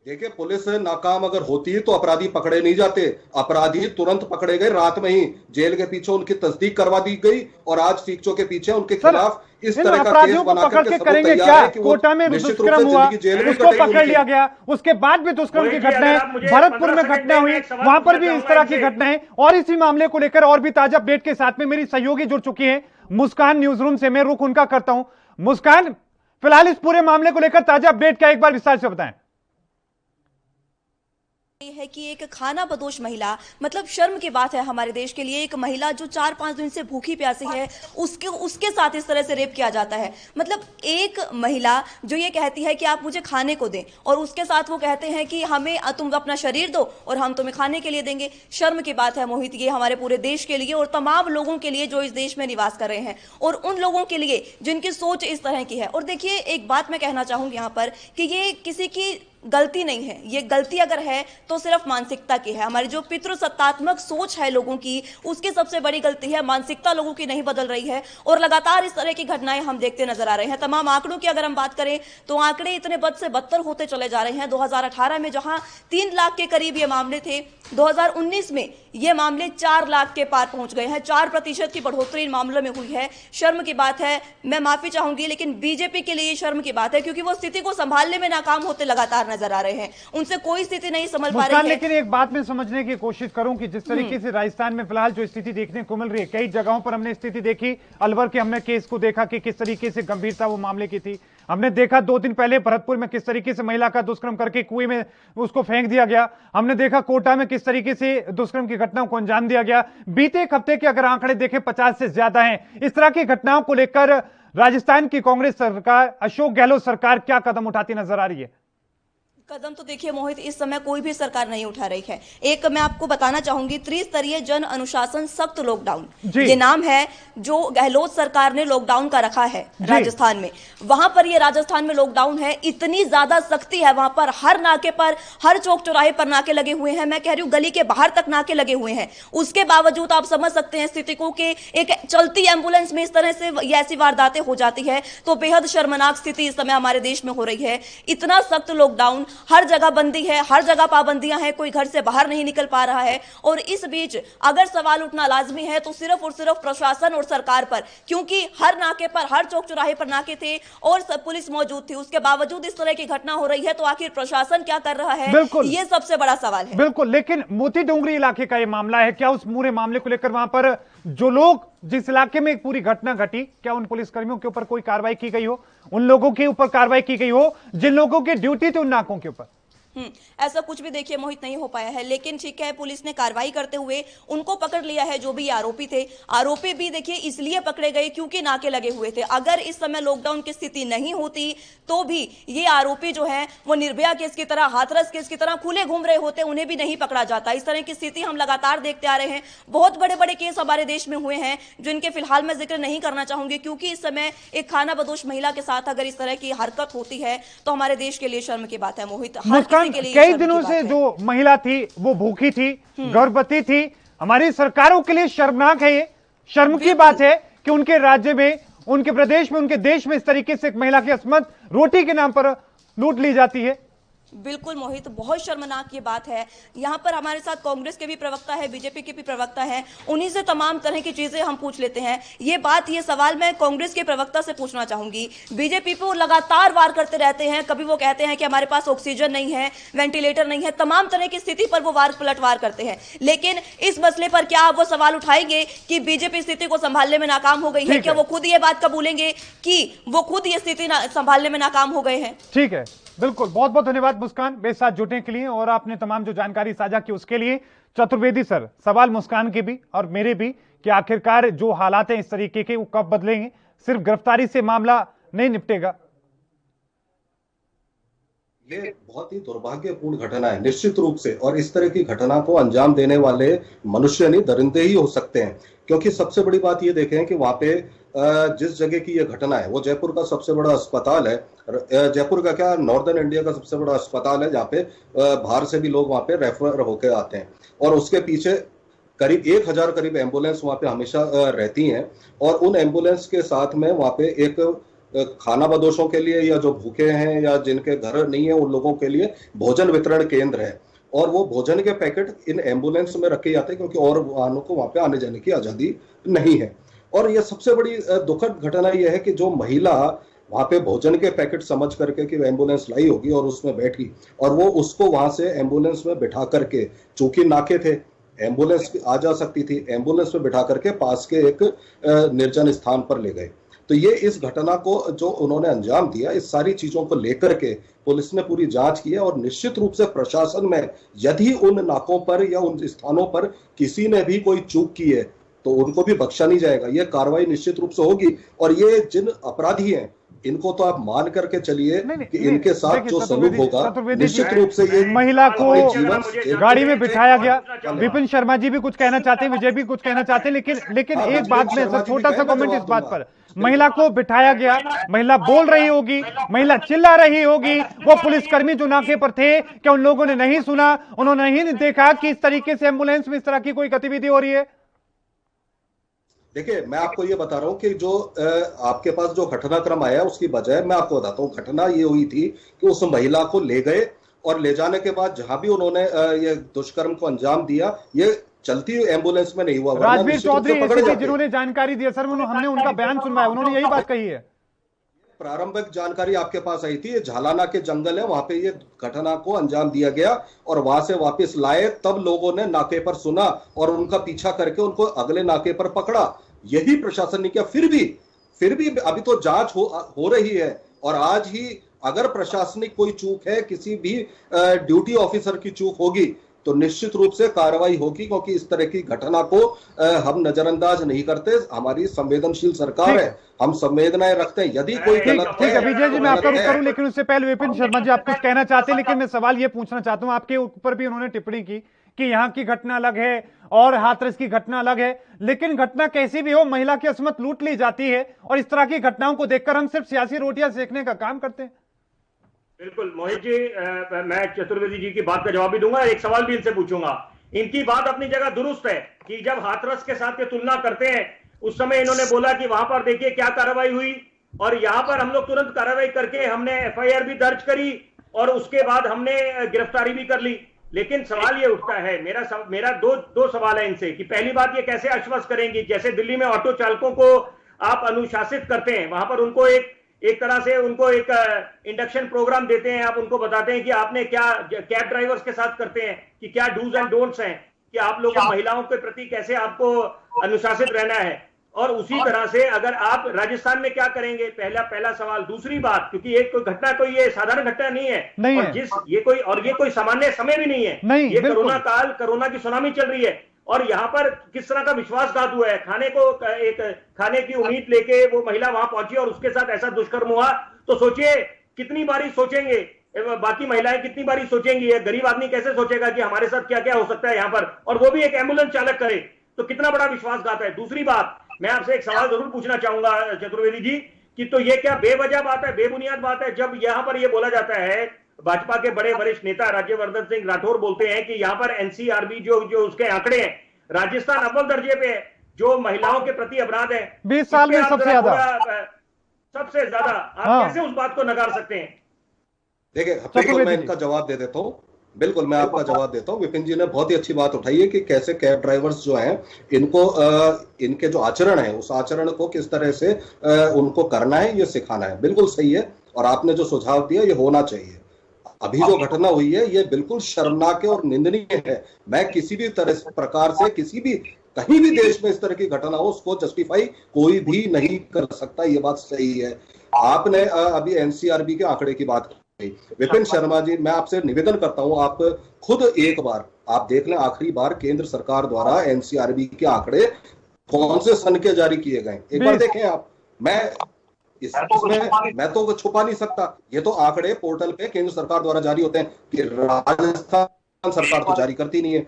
देखिए, पुलिस नाकाम अगर होती तो अपराधी पकड़े नहीं जाते। अपराधी तुरंत पकड़े गए, रात में ही जेल के पीछे उनकी तस्दीक करवा दी गई और आज सीखचों के पीछे उनके खिलाफ इस तरह का केस बनाकर के करेंगे क्या? कोटा में दुष्कर्म हुआ, उसको पकड़ लिया गया, उसके बाद भी दुष्कर्म की घटनाएं, भरतपुर में घटना हुई, वहां पर भी इस तरह की घटनाएं। और इसी मामले को लेकर और भी ताजा अपडेट के साथ में मेरी सहयोगी जुड़ चुकी है मुस्कान न्यूज रूम से। मैं रुख उनका करता हूं। मुस्कान, फिलहाल इस पूरे मामले को लेकर ताजा अपडेट क्या, एक बार विस्तार से बताएं। है कि एक खाना बदोश महिला, मतलब शर्म की बात है हमारे देश के लिए, एक महिला जो 4-5 दिन से भूखी प्यासी है, उसके साथ इस तरह से रेप किया जाता है। मतलब एक महिला जो ये कहती है कि आप मुझे खाने को दें, और उसके साथ वो कहते हैं कि हमें तुम अपना शरीर दो और हम तुम्हें खाने के लिए देंगे। शर्म की बात है मोहित, ये हमारे पूरे देश के लिए और तमाम लोगों के लिए जो इस देश में निवास कर रहे हैं, और उन लोगों के लिए जिनकी सोच इस तरह की है। और देखिए, एक बात मैं कहना चाहूंगी यहाँ पर कि ये किसी की गलती नहीं है, ये गलती अगर है तो सिर्फ मानसिकता की है। हमारी जो पितृसत्तात्मक सोच है लोगों की, उसकी सबसे बड़ी गलती है। मानसिकता लोगों की नहीं बदल रही है और लगातार इस तरह की घटनाएं हम देखते नजर आ रहे हैं। तमाम आंकड़ों की अगर हम बात करें तो आंकड़े इतने बद से बदतर होते चले जा रहे हैं। 2018 में जहां 3 लाख के करीब ये मामले थे, 2019 में ये मामले 4 लाख के पार पहुंच गए हैं। 4% की बढ़ोतरी इन मामलों में हुई है। शर्म की बात है, मैं माफी चाहूंगी, लेकिन बीजेपी के लिए शर्म की बात है, क्योंकि वो स्थिति को संभालने में नाकाम होते लगातार नजर आ रहे हैं। उनसे कोई स्थिति नहीं संभल पा रही है। लेकिन एक बात मैं समझने की कोशिश करूं कि जिस तरीके से राजस्थान में फिलहाल जो स्थिति देखने को मिल रही है, कई जगहों पर हमने स्थिति देखी। अलवर के हमने केस को देखा कि किस तरीके से गंभीरता वो मामले की थी। हमने देखा 2 दिन पहले भरतपुर में किस तरीके से महिला का दुष्कर्म करके कुएं में उसको फेंक दिया गया। हमने देखा कोटा में किस तरीके से दुष्कर्म की घटनाओं को अंजाम दिया गया। बीते एक हफ्ते के अगर आंकड़े देखें 50 से ज्यादा हैं। इस तरह की घटनाओं को लेकर राजस्थान की कांग्रेस सरकार, अशोक गहलोत सरकार क्या कदम उठाती नजर आ रही है? कदम तो देखिए मोहित, इस समय कोई भी सरकार नहीं उठा रही है। एक मैं आपको बताना चाहूंगी, त्रिस्तरीय जन अनुशासन सख्त लॉकडाउन, ये नाम है जो गहलोत सरकार ने लॉकडाउन का रखा है राजस्थान में। वहां पर ये राजस्थान में लॉकडाउन है, इतनी ज्यादा सख्ती है वहां पर। हर नाके पर, हर चौक चौराहे पर नाके लगे हुए हैं। मैं कह रही हूँ गली के बाहर तक नाके लगे हुए हैं। उसके बावजूद आप समझ सकते हैं स्थिति को कि एक चलती एम्बुलेंस में इस तरह से ऐसी वारदातें हो जाती है, तो बेहद शर्मनाक स्थिति इस समय हमारे देश में हो रही है। इतना सख्त लॉकडाउन, हर जगह बंदी है, हर जगह पाबंदियां हैं, कोई घर से बाहर नहीं निकल पा रहा है। और इस बीच अगर सवाल उठना लाजमी है तो सिर्फ और सिर्फ प्रशासन और सरकार पर, क्योंकि हर नाके पर, हर चौक चौराहे पर नाके थे और पुलिस मौजूद थी। उसके बावजूद इस तरह की घटना हो रही है, तो आखिर प्रशासन क्या कर रहा है, ये सबसे बड़ा सवाल है। बिल्कुल, लेकिन मोती डोंगरी इलाके का यह मामला है, क्या उस पूरे मामले को लेकर वहां पर जो लोग, जिस इलाके में एक पूरी घटना घटी, क्या उन पुलिसकर्मियों के ऊपर कोई कार्रवाई की गई हो? उन लोगों के ऊपर कार्रवाई की गई हो जिन लोगों की ड्यूटी थी उन नाकों के ऊपर? ऐसा कुछ भी देखिए मोहित नहीं हो पाया है। लेकिन ठीक है, पुलिस ने कार्रवाई करते हुए उनको पकड़ लिया है जो भी आरोपी थे। आरोपी भी देखिए इसलिए पकड़े गए क्योंकि नाके लगे हुए थे। अगर इस समय लॉकडाउन की स्थिति नहीं होती तो भी ये आरोपी जो है वो निर्भया केस की तरह, हाथरस केस की तरह खुले घूम रहे होते, उन्हें भी नहीं पकड़ा जाता। इस तरह की स्थिति हम लगातार देखते आ रहे हैं। बहुत बड़े बड़े केस हमारे देश में हुए हैं जिनके फिलहाल मैं जिक्र नहीं करना चाहूंगी, क्योंकि इस समय एक खाना बदोश महिला के साथ अगर इस तरह की हरकत होती है तो हमारे देश के लिए शर्म की बात है मोहित। कई दिनों से जो महिला थी वो भूखी थी, गर्भवती थी। हमारी सरकारों के लिए शर्मनाक है, ये शर्म की बात है कि उनके राज्य में, उनके प्रदेश में, उनके देश में इस तरीके से एक महिला की अस्मत रोटी के नाम पर लूट ली जाती है। बिल्कुल मोहित, बहुत शर्मनाक ये बात है। यहाँ पर हमारे साथ कांग्रेस के भी प्रवक्ता है, बीजेपी के भी प्रवक्ता है, उन्हीं से तमाम तरह की चीजें हम पूछ लेते हैं। ये सवाल मैं कांग्रेस के प्रवक्ता से पूछना चाहूंगी। बीजेपी पे वो लगातार वार करते रहते हैं। कभी वो कहते हैं कि हमारे पास ऑक्सीजन नहीं है, वेंटिलेटर नहीं है, तमाम तरह की स्थिति पर वो पलटवार करते हैं। लेकिन इस मसले पर क्या वो सवाल उठाएंगे कि बीजेपी स्थिति को संभालने में नाकाम हो गई है? क्या वो खुद ये बात कबूलेंगे कि वो खुद ये स्थिति संभालने में नाकाम हो गए हैं? ठीक है, बिल्कुल। बहुत बहुत धन्यवाद मुस्कान, मेरे साथ जुड़ने के लिए और आपने तमाम जो जानकारी साझा की उसके लिए। चतुर्वेदी सर, सवाल मुस्कान के भी और मेरे भी कि आखिरकार जो हालात हैं इस तरीके के वो कब बदलेंगे? सिर्फ गिरफ्तारी से मामला नहीं निपटेगा। ये बहुत ही दुर्भाग्यपूर्ण घटना है निश्चित रूप से, और इस तरह की घटना को अंजाम देने वाले मनुष्य नहीं दरिंदे ही हो सकते हैं। क्योंकि सबसे बड़ी बात ये देखें कि वहां पे जिस जगह की ये घटना है वो जयपुर का सबसे बड़ा अस्पताल है। जयपुर का क्या, नॉर्दर्न इंडिया का सबसे बड़ा अस्पताल है, जहाँ पे बाहर से भी लोग वहां पे रेफर होके आते हैं। और उसके पीछे करीब 1000 करीब एम्बुलेंस वहां पे हमेशा रहती हैं। और उन एम्बुलेंस के साथ में वहां पे एक खाना बदोशों के लिए या जो भूखे हैं या जिनके घर नहीं है उन लोगों के लिए भोजन वितरण केंद्र है। और वो भोजन के पैकेट इन एम्बुलेंस में रखे जाते हैं क्योंकि और वाहनों को वहां पे आने जाने की आजादी नहीं है। और ये सबसे बड़ी दुखद घटना यह है कि जो महिला वहां पे भोजन के पैकेट समझ करके कि एम्बुलेंस लाई होगी और उसमें बैठी और वो उसको वहां से एम्बुलेंस में बिठा करके, चूंकि नाके थे, एम्बुलेंस आ जा सकती थी, एम्बुलेंस में बिठा करके पास के एक निर्जन स्थान पर ले गए। तो ये इस घटना को जो उन्होंने अंजाम दिया, इस सारी चीजों को लेकर के पुलिस ने पूरी जांच की है। और निश्चित रूप से प्रशासन में यदि उन नाकों पर या उन स्थानों पर किसी ने भी कोई चूक की है तो उनको भी बख्शा नहीं जाएगा। ये कार्रवाई निश्चित रूप से होगी। और ये जिन अपराधी हैं इनको तो आप मान करके चलिए कि इनके साथ जो सलूक होगा निश्चित रूप से ये महिला को गाड़ी में बिठाया गया। विपिन शर्मा जी भी कुछ कहना चाहते हैं, विजय भी कुछ कहना चाहते हैं, लेकिन एक बात में सर छोटा सा कमेंट इस बात पर, महिला को बिठाया गया, महिला बोल रही होगी, महिला चिल्ला रही होगी, वो पुलिसकर्मी जो नाके पर थे क्या उन लोगों ने नहीं सुना, उन्होंने नहीं देखा कि इस तरीके से एम्बुलेंस में इस तरह की कोई गतिविधि हो रही है? देखिए, मैं आपको ये बता रहा हूं कि जो आपके पास जो घटनाक्रम आया उसकी बजाय मैं आपको बताता हूं। घटना ये हुई थी कि उस महिला को ले गए और ले जाने के बाद जहां भी उन्होंने ये दुष्कर्म को अंजाम दिया, ये चलती हुई एम्बुलेंस में नहीं हुआ। राजवीर चौधरी जिन्होंने जानकारी दी सर, हमने उनका बयान सुनवाया, उन्होंने यही बात कही है। प्रारंभिक जानकारी आपके पास आई थी, ये झालाना के जंगल है, वहां पे ये घटना को अंजाम दिया गया और वहां से वापस लाए, तब लोगों ने नाके पर सुना और उनका पीछा करके उनको अगले नाके पर पकड़ा। यही प्रशासन ने किया। फिर भी अभी तो जांच हो रही है। और आज ही अगर प्रशासनिक कोई चूक है, किसी भी ड्यूटी ऑफिसर की चूक होगी तो निश्चित रूप से कार्रवाई होगी, क्योंकि इस तरह की घटना को हम नजरअंदाज नहीं करते। हमारी संवेदनशील सरकार है, हम संवेदनाएं रखते हैं। यदि कोई गलत ठीक है विजय जी, मैं आपका रुख करूं, लेकिन उससे पहले विपिन शर्मा जी आप कुछ कहना चाहते हैं, लेकिन मैं सवाल ये पूछना चाहता हूं, आपके ऊपर भी उन्होंने टिप्पणी की कि यहाँ की घटना अलग है और हाथरस की घटना अलग है, लेकिन घटना कैसी भी हो, महिला की अस्मत लूट ली जाती है और इस तरह की घटनाओं को देखकर हम सिर्फ सियासी रोटियां सेकने का काम करते हैं। बिल्कुल मोहित जी, मैं चतुर्वेदी जी की बात का जवाब भी दूंगा, एक सवाल भी इनसे पूछूंगा। इनकी बात अपनी जगह दुरुस्त है कि जब हाथरस के साथ ये तुलना करते हैं उस समय इन्होंने बोला कि वहां पर देखिए क्या कार्रवाई हुई और यहां पर हम लोग तुरंत कार्रवाई करके हमने एफआईआर भी दर्ज करी और उसके बाद हमने गिरफ्तारी भी कर ली। लेकिन सवाल ये उठता है, मेरा दो सवाल है इनसे कि पहली बात ये कैसे आश्वस्त करेंगी, जैसे दिल्ली में ऑटो चालकों को आप अनुशासित करते हैं, वहां पर उनको एक तरह से उनको एक इंडक्शन प्रोग्राम देते हैं, आप उनको बताते हैं कि आपने क्या, कैब ड्राइवर्स के साथ करते हैं कि क्या डूज एंड डोंट्स हैं, कि आप लोगों महिलाओं के प्रति कैसे आपको अनुशासित रहना है। और उसी तरह से अगर आप राजस्थान में क्या करेंगे, पहला सवाल। दूसरी बात, क्योंकि एक कोई घटना, कोई ये साधारण घटना नहीं है, और ये कोई सामान्य समय भी नहीं है, ये कोरोना काल, कोरोना की सुनामी चल रही है और यहाँ पर किस तरह का विश्वासघात हुआ है। खाने की उम्मीद लेके वो महिला वहां पहुंची और उसके साथ ऐसा दुष्कर्म हुआ, तो सोचिए कितनी बारी सोचेंगे बाकी महिलाएं, कितनी बारी सोचेंगी, ये गरीब आदमी कैसे सोचेगा कि हमारे साथ क्या क्या हो सकता है यहाँ पर, और वो भी एक एम्बुलेंस चालक करे, तो कितना बड़ा विश्वासघात है। दूसरी बात, मैं आपसे एक सवाल जरूर पूछना चाहूंगा चतुर्वेदी जी कि तो ये क्या बेवजह बात है, बेबुनियाद बात है, जब यहां पर ये बोला जाता है, भाजपा के बड़े वरिष्ठ नेता राज्यवर्धन सिंह राठौर बोलते हैं कि यहां पर एनसीआरबी जो उसके आंकड़े हैं, राजस्थान अव्वल दर्जे पे है जो महिलाओं के प्रति अपराध है 20 साल में सबसे ज्यादा। आप कैसे उस बात को नकार सकते हैं? देखिए, मैं इनका जवाब दे देता हूँ। बिल्कुल, मैं आपका जवाब देता हूँ। विपिन जी ने बहुत ही अच्छी बात उठाई है कि कैसे कैब ड्राइवर्स जो हैं इनको इनके जो आचरण है उस आचरण को किस तरह से उनको करना है, ये सिखाना है। बिल्कुल सही है, और आपने जो सुझाव दिया ये होना चाहिए। अभी जो घटना हुई है ये बिल्कुल शर्मनाक और निंदनीय है। मैं किसी भी प्रकार से कहीं भी देश में इस तरह की घटना हो उसको जस्टिफाई कोई भी नहीं कर सकता, ये बात सही है। आपने अभी एनसीआरबी के आंकड़े की बात की, विपिन शर्मा जी, मैं आपसे निवेदन करता हूं, आप खुद एक बार आप देख लें आखिरी बार केंद्र सरकार द्वारा एनसीआरबी के आंकड़े कौन से सन के जारी किए गए, एक बार देखें आप। इसमें मैं तो छुपा नहीं सकता, ये तो आंकड़े पोर्टल पे केंद्र सरकार द्वारा जारी होते हैं कि राजस्थान सरकार तो जारी करती नहीं है,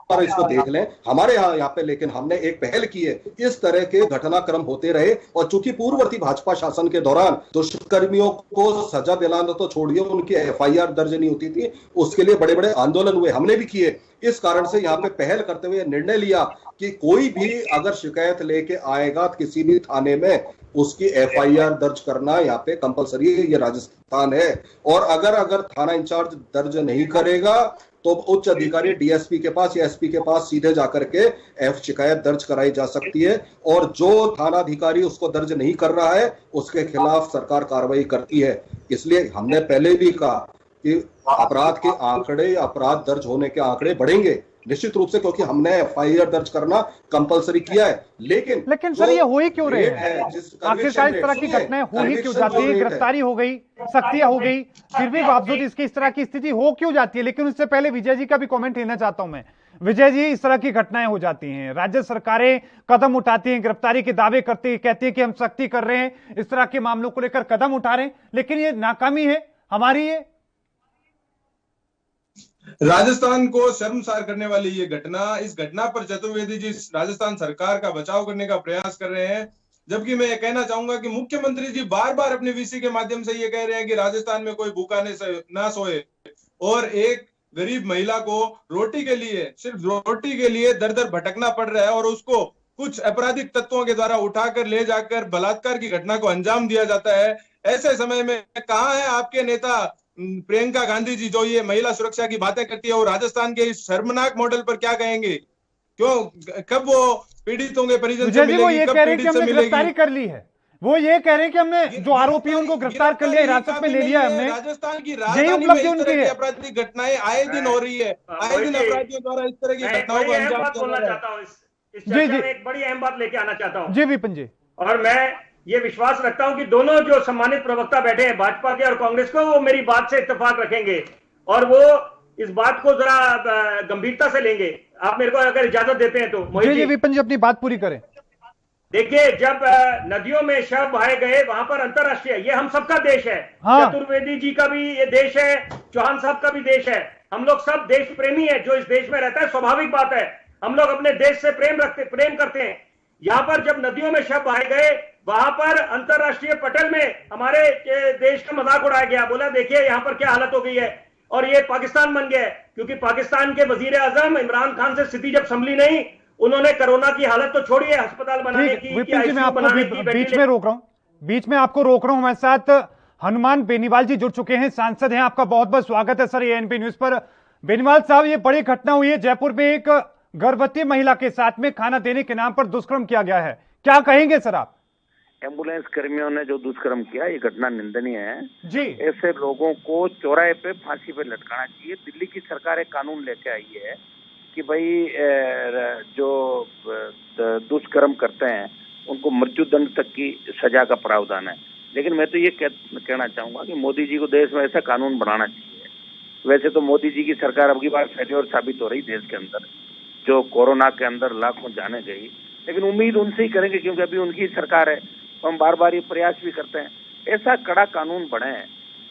पर इसको देख लें हमारे यहाँ पे। लेकिन हमने एक पहल की है, इस तरह के घटनाक्रम होते रहे, और चूंकि पूर्ववर्ती भाजपा शासन के दौरान दुष्कर्मियों को सजा दिलाना तो छोड़िए, उनकी एफआईआर दर्ज नहीं होती थी, उसके लिए बड़े बड़े आंदोलन हुए, हमने भी किए। इस कारण से यहाँ पे पहल करते हुए निर्णय लिया कि कोई भी अगर शिकायत लेके आएगा किसी भी थाने में, उसकी एफआईआर दर्ज करना यहाँ पे कंपलसरी है, ये राजस्थान है। और अगर थाना इंचार्ज दर्ज नहीं करेगा तो उच्च अधिकारी डीएसपी के पास या एसपी के पास सीधे जाकर के शिकायत दर्ज कराई जा सकती है, और जो थाना अधिकारी उसको दर्ज नहीं कर रहा है उसके खिलाफ सरकार कार्रवाई करती है। इसलिए हमने पहले भी कहा कि अपराध के आंकड़े, अपराध दर्ज होने के आंकड़े बढ़ेंगे निश्चित रूप से, क्योंकि हमने एफआईआर दर्ज करना कंपलसरी किया है। लेकिन सर ये हो ही क्यों रहे हैं? आखिरकार इस तरह की घटनाएं हो ही क्यों जाती है? गिरफ्तारी हो गई, सख्तियां हो गई, फिर भी बावजूद इसकी इस तरह की स्थिति हो क्यों जाती है? लेकिन उससे पहले विजय जी का भी कमेंट लेना चाहता हूं मैं। विजय जी, इस तरह की घटनाएं हो जाती हैं, राज्य सरकारें कदम उठाती हैं, गिरफ्तारी के दावे करती है, कहती है कि हम सख्ती कर रहे हैं, इस तरह के मामलों को लेकर कदम उठा रहे हैं, लेकिन ये नाकामी है हमारी। ये राजस्थान को शर्मसार करने वाली ये घटना, इस घटना पर चतुर्वेदी जी राजस्थान सरकार का बचाव करने का प्रयास कर रहे हैं, जबकि मैं ये कहना चाहूंगा कि मुख्यमंत्री जी बार बार अपने वीसी के माध्यम से ये कह रहे हैं कि राजस्थान में कोई भूखा ना सोए, और एक गरीब महिला को रोटी के लिए, सिर्फ रोटी के लिए दर दर भटकना पड़ रहा है, और उसको कुछ आपराधिक तत्वों के द्वारा उठाकर ले जाकर बलात्कार की घटना को अंजाम दिया जाता है। ऐसे समय में कहाँ है आपके नेता प्रियंका गांधी जी, जो ये महिला सुरक्षा की बातें करती है, और राजस्थान के इस शर्मनाक मॉडल पर क्या कहेंगे? क्यों, कब वो पीड़ितों के परिजन से मिलेगी, वो ये कह रहे हैं कि हमने गिरफ्तारी कर ली है, वो ये कह रहे हैं कि हमने जो आरोपी उनको गिरफ्तार कर लिया, हिरासत में ले लिया हमने। राजस्थान की राजधानी में इस तरह की आपराधिक घटनाएं आए दिन हो रही है, आए दिन अपराधियों द्वारा इस तरह की घटनाओं को अंजाम बोलना चाहता हूँ। इस चर्चा में एक बड़ी अहम बात लेके आना चाहता हूँ जी विपिन जी, और मैं ये विश्वास रखता हूं कि दोनों जो सम्मानित प्रवक्ता बैठे हैं भाजपा के और कांग्रेस को, वो मेरी बात से इत्तेफाक रखेंगे और वो इस बात को जरा गंभीरता से लेंगे। आप मेरे को अगर इजाजत देते हैं तो मोहित जी। विपिन जी अपनी बात पूरी करें। देखिए, जब नदियों में शव बहाए गए, वहां पर अंतरराष्ट्रीय, ये हम सबका देश है, चतुर्वेदी जी का भी ये देश है, चौहान साहब का भी देश है, हम लोग सब देश प्रेमी है। जो इस देश में रहता है, स्वाभाविक बात है, हम लोग अपने देश से प्रेम करते हैं। यहां पर जब नदियों में शव बहाए गए, वहां पर अंतरराष्ट्रीय पटल में हमारे देश का मजाक उड़ाया गया, बोला देखिए यहां पर क्या हालत हो गई है, और ये पाकिस्तान बन गया है, क्योंकि पाकिस्तान के वजीर आजम इमरान खान से स्थिति जब संभली नहीं, उन्होंने कोरोना की हालत तो छोड़िए, अस्पताल बनाने की, मैं आपको बीच में रोक रहा हूं, बीच में आपको रोक रहा हूं। हमारे साथ हनुमान बेनीवाल जी जुड़ चुके हैं, सांसद हैं, आपका बहुत बहुत स्वागत है सर एएनपी न्यूज पर। बेनीवाल साहब, ये बड़ी घटना हुई है, जयपुर में एक गर्भवती महिला के साथ में खाना देने के नाम पर दुष्कर्म किया गया है, क्या कहेंगे सर आप? एम्बुलेंस कर्मियों ने जो दुष्कर्म किया, ये घटना निंदनीय है जी। ऐसे लोगों को चौराहे पे फांसी पे लटकाना चाहिए। दिल्ली की सरकार एक कानून लेके आई है कि भाई जो दुष्कर्म करते हैं उनको मृत्यु दंड तक की सजा का प्रावधान है। लेकिन मैं तो ये कहना चाहूंगा कि मोदी जी को देश में ऐसा कानून बनाना चाहिए। वैसे तो मोदी जी की सरकार अब की बार फेल्योर साबित हो रही देश के अंदर, जो कोरोना के अंदर लाखों जाने गई, लेकिन उम्मीद उनसे ही करेंगे क्योंकि अभी उनकी सरकार है, तो हम बार बार ये प्रयास भी करते हैं ऐसा कड़ा कानून बने।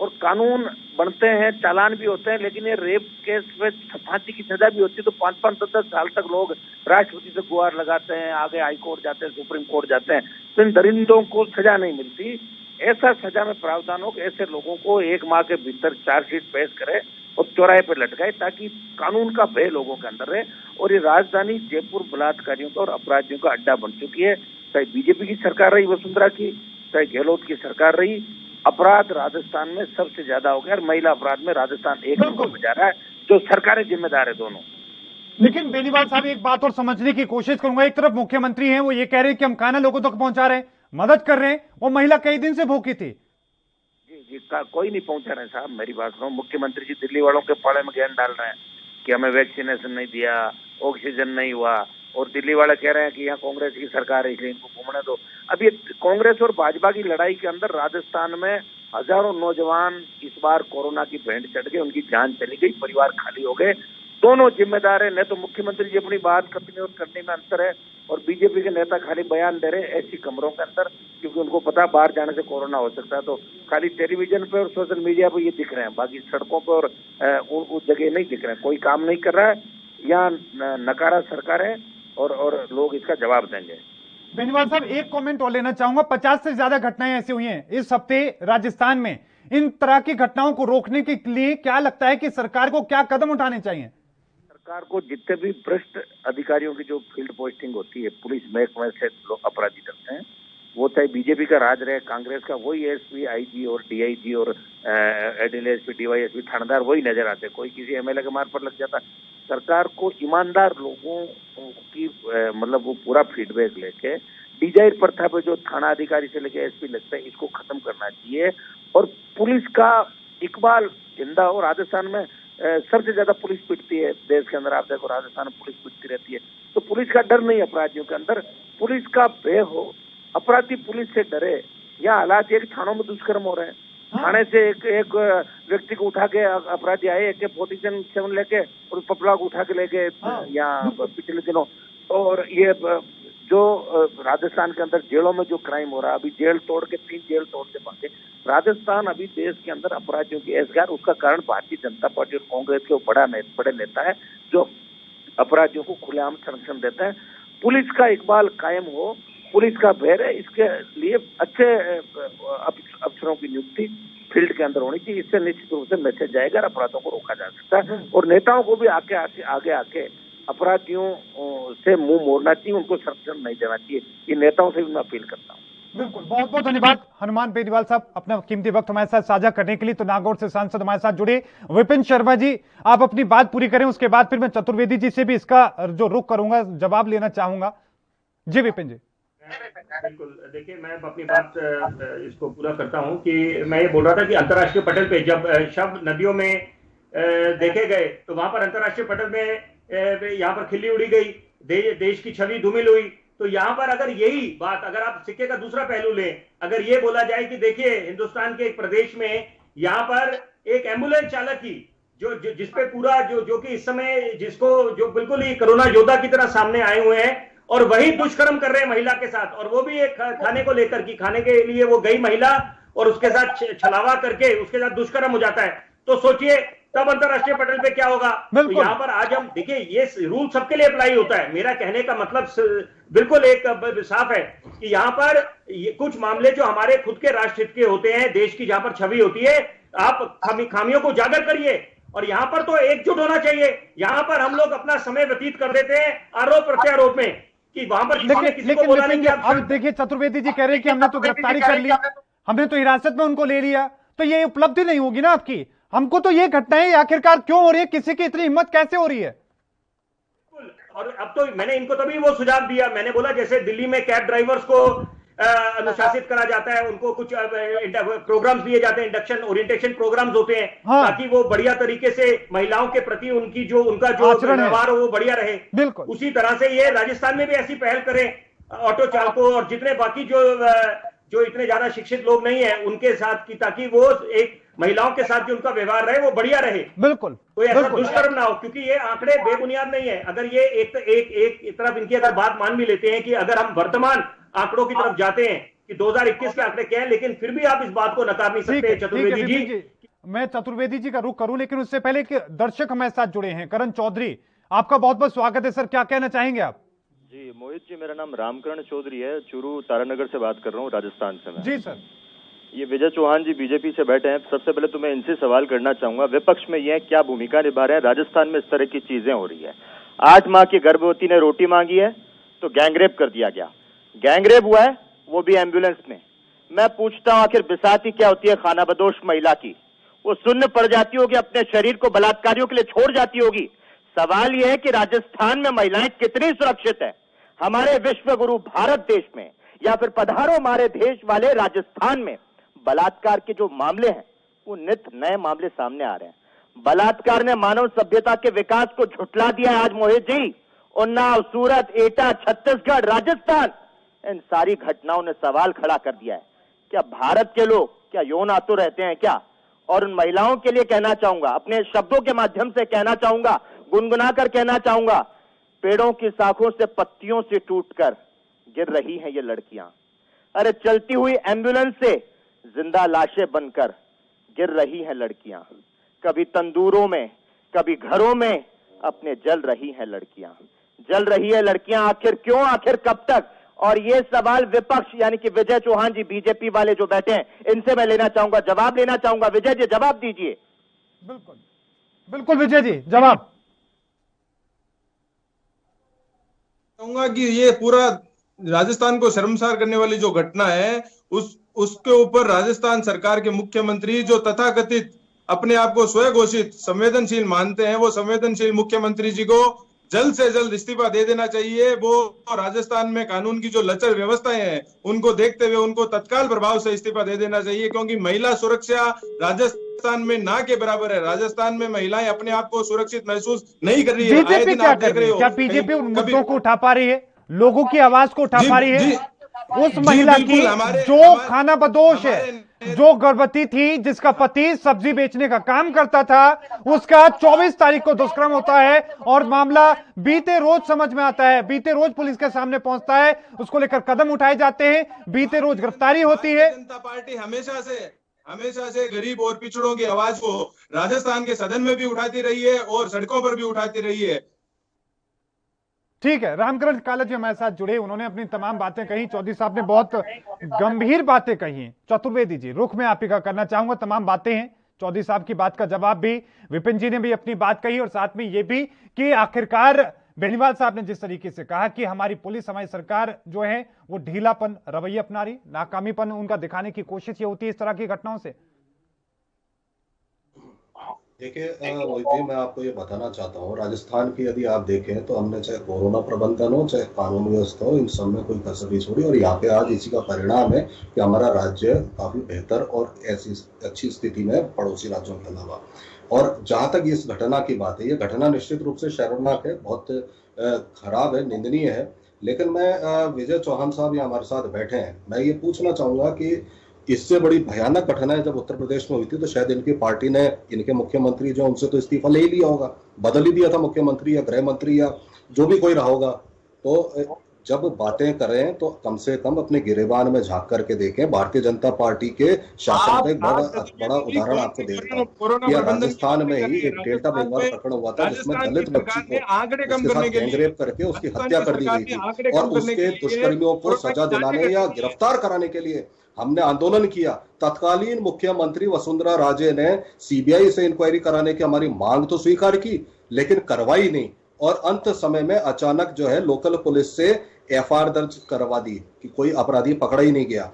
और कानून बनते हैं, चालान भी होते हैं, लेकिन ये रेप केस में फांसी की सजा भी होती है, तो 5-5-10 साल तक लोग राष्ट्रपति से गुहार लगाते हैं, आगे हाई कोर्ट जाते हैं, सुप्रीम कोर्ट जाते हैं, तो इन दरिंदों को सजा नहीं मिलती। ऐसा सजा में प्रावधान हो कि ऐसे लोगों को 1 माह के भीतर चार्जशीट पेश करे और चौराहे पर लटकाए, ताकि कानून का भय लोगों के अंदर रहे। और ये राजधानी जयपुर बलात्कारियों का और अपराधियों का अड्डा बन चुकी है, चाहे बीजेपी की सरकार रही वसुंधरा की, चाहे गहलोत की सरकार रही। अपराध राजस्थान में सबसे ज्यादा हो गया और महिला अपराध में राजस्थान 1 नंबर पर जा रहा है, जो सरकारें जिम्मेदार है दोनों। लेकिन बेनीवाल साहब, एक बात और समझने की कोशिश करूंगा। एक तरफ मुख्यमंत्री हैं, वो ये कह रहे हैं कि हम खाना लोगों तक पहुंचा रहे हैं, मदद कर रहे हैं, वो महिला कई दिन से भूखी थी। जी कोई नहीं पहुंचा रहे साहब, मेरी बात सुनो। मुख्यमंत्री जी दिल्ली वालों के पाले में ज्ञान डाल रहे हैं कि हमें वैक्सीनेशन नहीं दिया, ऑक्सीजन नहीं हुआ, और दिल्ली वाले कह रहे हैं कि यहाँ कांग्रेस की सरकार है इसलिए इनको घूमने दो। अब ये कांग्रेस और भाजपा की लड़ाई के अंदर राजस्थान में हजारों नौजवान इस बार कोरोना की भेंट चढ़ गए, उनकी जान चली गई, परिवार खाली हो गए। दोनों जिम्मेदार है। न तो मुख्यमंत्री जी अपनी बात करने और करने में अंतर है, और बीजेपी के नेता खाली बयान दे रहे हैं ऐसी कमरों के अंदर, क्योंकि उनको पता बाहर जाने से कोरोना हो सकता है। तो खाली टेलीविजन पे और सोशल मीडिया पे ये दिख रहे हैं, बाकी सड़कों पे और उस जगह नहीं दिख रहे हैं। कोई काम नहीं कर रहा है, यहाँ नकारा सरकार है और लोग इसका जवाब देंगे। बेनीवाल साहब, एक कमेंट और लेना चाहूंगा। 50 से ज्यादा घटनाएं ऐसी हुई हैं इस हफ्ते राजस्थान में। इन तरह की घटनाओं को रोकने के लिए क्या लगता है कि सरकार को क्या कदम उठाने चाहिए? सरकार को जितने भी भ्रष्ट अधिकारियों की जो फील्ड पोस्टिंग होती है, पुलिस महकमे से लोग अपराधी डरते हैं, वो चाहे बीजेपी का राज रहे, कांग्रेस का, वही एसपी, आईजी और डीआईजी और एडीएसपी, डीवाईएसपी, थानेदार वही नजर आते। कोई किसी एमएलए के मार पर लग जाता। सरकार को ईमानदार लोगों की मतलब वो पूरा फीडबैक लेके डिजायर प्रथा पे जो थाना अधिकारी से लेके एसपी लगता है, इसको खत्म करना चाहिए। और पुलिस का इकबाल जिंदा हो। राजस्थान में सबसे ज्यादा पुलिस पिटती है देश के अंदर, आप देखो राजस्थान में पुलिस पिटती रहती है। तो पुलिस का डर नहीं अपराधियों के अंदर, पुलिस का भय हो, अपराधी पुलिस से डरे। या हालात एक थानों में दुष्कर्म हो रहे हैं, थाने से एक व्यक्ति को उठा के अपराधी आए AK-47 लेके और पपला को उठा के लेके यहाँ पिछले दिनों। और ये जो राजस्थान के अंदर जेलों में जो क्राइम हो रहा है, अभी जेल तोड़ के 3 जेल तोड़ते पाते। राजस्थान अभी देश के अंदर अपराधियों की ऐशगार, उसका कारण भारतीय जनता पार्टी और कांग्रेस के बड़े नेता है जो अपराधियों को खुलेआम संरक्षण देता है। पुलिस का इकबाल कायम हो, पुलिस का भय है, इसके लिए अच्छे अफसरों की नियुक्ति फील्ड के अंदर होनी चाहिए। इससे निश्चित रूप से मैसेज जाएगा और अपराधों को रोका जा सकता है। और नेताओं को भी आगे आके अपराधियों से मुंह मोड़ना चाहिए, उनको संरक्षण नहीं देना चाहिए। ये नेताओं से भी मैं अपील करता हूँ। बिल्कुल, बहुत बहुत धन्यवाद हनुमान बेनीवाल साहब अपना कीमती वक्त हमारे साथ साझा करने के लिए। तो नागौर से सांसद हमारे साथ जुड़े। विपिन शर्मा जी, आप अपनी बात पूरी करें, उसके बाद फिर मैं चतुर्वेदी जी से भी इसका जो रुख करूंगा, जवाब लेना चाहूंगा। जी विपिन जी। बिल्कुल, देखिए मैं अपनी बात इसको पूरा करता हूं कि मैं ये बोल रहा था कि अंतर्राष्ट्रीय पटल पे जब शव नदियों में देखे गए तो वहां पर अंतर्राष्ट्रीय पटल में यहाँ पर खिल्ली उड़ी गई, देश की छवि धूमिल हुई। तो यहाँ पर अगर यही बात, अगर आप सिक्के का दूसरा पहलू लें, अगर ये बोला जाए कि देखिए हिंदुस्तान के एक प्रदेश में यहाँ पर एक एम्बुलेंस चालक की जिसपे पूरा जो कि इस समय जो बिल्कुल ही कोरोना योद्धा की तरह सामने आए हुए हैं और वही दुष्कर्म कर रहे हैं महिला के साथ, और वो भी एक खाने को लेकर की, खाने के लिए वो गई महिला और उसके साथ छलावा करके उसके साथ दुष्कर्म हो जाता है। तो सोचिए तब अंतरराष्ट्रीय पटल पे क्या होगा। तो यहाँ पर आज हम देखिए ये रूल सबके लिए अप्लाई होता है। मेरा कहने का मतलब बिल्कुल एक साफ है कि यहाँ पर कुछ मामले जो हमारे खुद के राष्ट्र हित के होते हैं, देश की जहां पर छवि होती है, आप खामियों को उजागर करिए। और यहाँ पर तो एकजुट होना चाहिए। यहाँ पर हम लोग अपना समय व्यतीत कर देते हैं आरोप प्रत्यारोप में कि वहां पर किसी को बोला नहीं। अब देखिए चतुर्वेदी जी कह रहे हैं कि हमने तो गिरफ्तारी कर ली, हमने तो हिरासत में उनको ले लिया, तो ये उपलब्धि नहीं होगी ना आपकी। हमको तो ये घटनाएं आखिरकार क्यों हो रही है, किसी की इतनी हिम्मत कैसे हो रही है? और अब तो मैंने इनको तभी वो सुझाव दिया, मैंने बोला जैसे दिल्ली में कैब ड्राइवर्स को अनुशासित करा जाता है, उनको कुछ प्रोग्राम्स दिए जाते हैं, इंडक्शन ओरिएंटेशन प्रोग्राम्स होते हैं, ताकि वो बढ़िया तरीके से महिलाओं के प्रति उनका जो व्यवहार हो वो बढ़िया रहे। बिल्कुल उसी तरह से ये राजस्थान में भी ऐसी पहल करें, ऑटो चालकों और जितने बाकी जो इतने ज्यादा शिक्षित लोग नहीं है उनके साथ की, ताकि वो एक महिलाओं के साथ जो उनका व्यवहार रहे वो बढ़िया रहे। बिल्कुल कोई ऐसा दुष्कर्म ना हो, क्योंकि ये आंकड़े बेबुनियाद नहीं है। अगर ये एक तरफ इनकी अगर बात मान भी लेते हैं कि अगर हम वर्तमान आंकड़ों की तरफ जाते हैं कि 2021 के आंकड़े क्या है, लेकिन फिर भी आप इस बात को नकार नहीं सकते। चतुर्वेदी जी, मैं चतुर्वेदी जी का रुख करूं, लेकिन उससे पहले एक दर्शक हमारे साथ जुड़े हैं, करण चौधरी, आपका बहुत बहुत स्वागत है सर, क्या कहना चाहेंगे आप? जी मोहित जी, मेरा नाम रामकरण चौधरी है, चूरू तारानगर से बात कर रहा हूँ, राजस्थान से मैं। जी सर। ये विजय चौहान जी बीजेपी से बैठे हैं। सबसे पहले तो मैं इनसे सवाल करना चाहूंगा, विपक्ष में ये क्या भूमिका निभा रहे हैं? राजस्थान में इस तरह की चीजें हो रही है, 8 माह की गर्भवती ने रोटी मांगी है तो गैंगरेप कर दिया गया, गैंगरेप हुआ है वो भी एम्बुलेंस में। मैं पूछता हूं आखिर बिसाती क्या होती है खानाबदोश महिला की? वो सुन्न पड़ जाती होगी, अपने शरीर को बलात्कारियों के लिए छोड़ जाती होगी। सवाल यह है कि राजस्थान में महिलाएं कितनी सुरक्षित है? हमारे विश्व गुरु भारत देश में या फिर पधारो हमारे देश वाले राजस्थान में बलात्कार के जो मामले हैं वो नित्य नए मामले सामने आ रहे हैं। बलात्कार ने मानव सभ्यता के विकास को झुठला दिया है। आज मोहित जी, उन्नाव, सूरत, एटा, छत्तीसगढ़, राजस्थान, इन सारी घटनाओं ने सवाल खड़ा कर दिया है, क्या भारत के लोग क्या यौन आतुर रहते हैं क्या? और उन महिलाओं के लिए कहना चाहूंगा, अपने शब्दों के माध्यम से कहना चाहूंगा, गुनगुना कर कहना चाहूंगा, पेड़ों की शाखों से पत्तियों से टूटकर गिर रही हैं ये लड़कियां। अरे चलती हुई एम्बुलेंस से जिंदा लाशें बनकर गिर रही हैं लड़कियां। कभी तंदूरों में, कभी घरों में अपने जल रही हैं लड़कियां। जल रही है लड़कियां, आखिर क्यों, आखिर कब तक? और ये सवाल विपक्ष यानी कि विजय चौहान जी, बीजेपी वाले जो बैठे हैं, इनसे मैं लेना चाहूंगा, जवाब लेना चाहूंगा। विजय जी जवाब दीजिए। बिल्कुल बिल्कुल विजय जी जवाब। कहूंगा कि ये पूरा राजस्थान को शर्मसार करने वाली जो घटना है, उसके ऊपर राजस्थान सरकार के मुख्यमंत्री जो तथाकथित अपने आप को स्वघोषित संवेदनशील मानते हैं, वो संवेदनशील मुख्यमंत्री जी को जल्द से जल्द इस्तीफा दे देना चाहिए। वो राजस्थान में कानून की जो लचर व्यवस्थाएं हैं उनको देखते हुए उनको तत्काल प्रभाव से इस्तीफा दे देना चाहिए, क्योंकि महिला सुरक्षा राजस्थान में ना के बराबर है। राजस्थान में महिलाएं अपने आप को सुरक्षित महसूस नहीं कर रही है। बीजेपी क्या कर रही है? क्या बीजेपी उन मुद्दों को उठा पा रही है, लोगों की आवाज को उठा पा रही है? उस महिला की जो खाना बदोश है, जो गर्भवती थी, जिसका पति सब्जी बेचने का काम करता था, उसका 24 तारीख को दुष्कर्म होता है और मामला बीते रोज समझ में आता है, बीते रोज पुलिस के सामने पहुंचता है, उसको लेकर कदम उठाए जाते हैं, बीते रोज गिरफ्तारी होती है। जनता पार्टी हमेशा से गरीब और पिछड़ों की आवाज को राजस्थान के सदन में भी उठाती रही है और सड़कों पर भी उठाती रही है। ठीक है, रामकरण काला जी हमारे साथ जुड़े, उन्होंने अपनी तमाम बातें कही। चौधरी साहब ने बहुत गंभीर बातें कही हैं। चतुर्वेदी जी, रुख में आप ही का करना चाहूंगा, तमाम बातें हैं, चौधरी साहब की बात का जवाब भी, विपिन जी ने भी अपनी बात कही और साथ में ये भी कि आखिरकार बेनीवाल साहब ने जिस तरीके से कहा कि हमारी पुलिस, हमारी सरकार जो है वो ढीलापन रवैया अपना रही, नाकामीपन उनका दिखाने की कोशिश ये होती है इस तरह की घटनाओं से। देखिए रोहित जी, मैं आपको ये बताना चाहता हूँ, राजस्थान की यदि आप देखें तो हमने चाहे कोरोना प्रबंधन हो, चाहे कानून व्यवस्था हो, इन सब में कोई कसर नहीं छोड़ी और यहाँ पे आज इसी का परिणाम है कि हमारा राज्य काफी बेहतर और ऐसी अच्छी स्थिति में पड़ोसी राज्यों के अलावा। और जहाँ तक इस घटना की बात है, ये घटना निश्चित रूप से शर्मनाक है, बहुत खराब है, निंदनीय है। लेकिन मैं विजय चौहान साहब यहाँ हमारे साथ बैठे हैं, मैं ये पूछना चाहूंगा कि इससे बड़ी भयानक घटनाएं जब उत्तर प्रदेश में हुई थी तो शायद इनकी पार्टी ने, इनके मुख्यमंत्री जो, उनसे तो इस्तीफा ले ही लिया होगा, बदल ही दिया था मुख्यमंत्री या गृह मंत्री या जो भी कोई रहा होगा। तो जब बातें करें तो कम से कम अपने गिरेबान में झांक करके देखें। भारतीय जनता पार्टी के शासन का एक बड़ा उदाहरण आपको देता हूँ। राजस्थान में ही एक डेल्टा बेंगवाल प्रकरण हुआ था जिसमें दलित बच्ची को उसके साथ गैंगरेप करके उसकी हत्या कर दी गई थी और उसके दुष्कर्मियों को सजा दिलाने या गिरफ्तार कराने के लिए हमने आंदोलन किया। तत्कालीन मुख्यमंत्री वसुंधरा राजे ने सीबीआई से इंक्वायरी कराने की हमारी मांग तो स्वीकार की, लेकिन करवाई नहीं और अंत समय में अचानक जो है लोकल पुलिस से एफआईआर दर्ज करवा दी कि कोई अपराधी पकड़ा ही नहीं गया।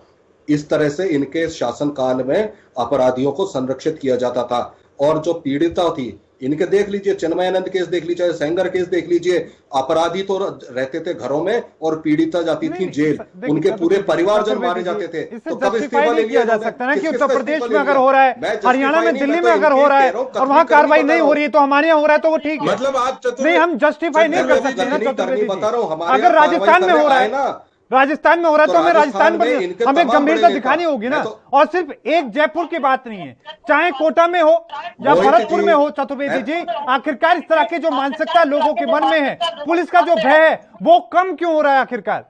इस तरह से इनके शासनकाल में अपराधियों को संरक्षित किया जाता था। और जो पीड़िता थी, इनके देख लीजिए, चिन्मयानंद केस देख लीजिए, सेंगर केस देख लीजिए, अपराधी तो रहते थे घरों में और पीड़िता जाती थी जेल, उनके पूरे परिवारजन मारे जाते थे। तो कब इस्तीफा ले लिया जा सकता है ना कि उत्तर प्रदेश में अगर हो रहा है, हरियाणा में, दिल्ली में अगर हो रहा है और वहां कार्रवाई नहीं हो रही है तो हमारे यहाँ हो रहा है तो वो ठीक है। मतलब आप नहीं, हम जस्टिफाई नहीं कर सकते ना चतुर्वेदी जी। अगर राजस्थान में हो रहा है, राजस्थान में हो रहा है तो हमें राजस्थान पर हमें गंभीरता दिखानी होगी ना। और सिर्फ एक जयपुर की बात नहीं है, चाहे कोटा में हो या भरतपुर में हो चतुर्वेदी जी, आखिरकार इस तरह की जो मानसिकता लोगों के मन में है, पुलिस का जो भय है वो कम क्यों हो रहा है आखिरकार?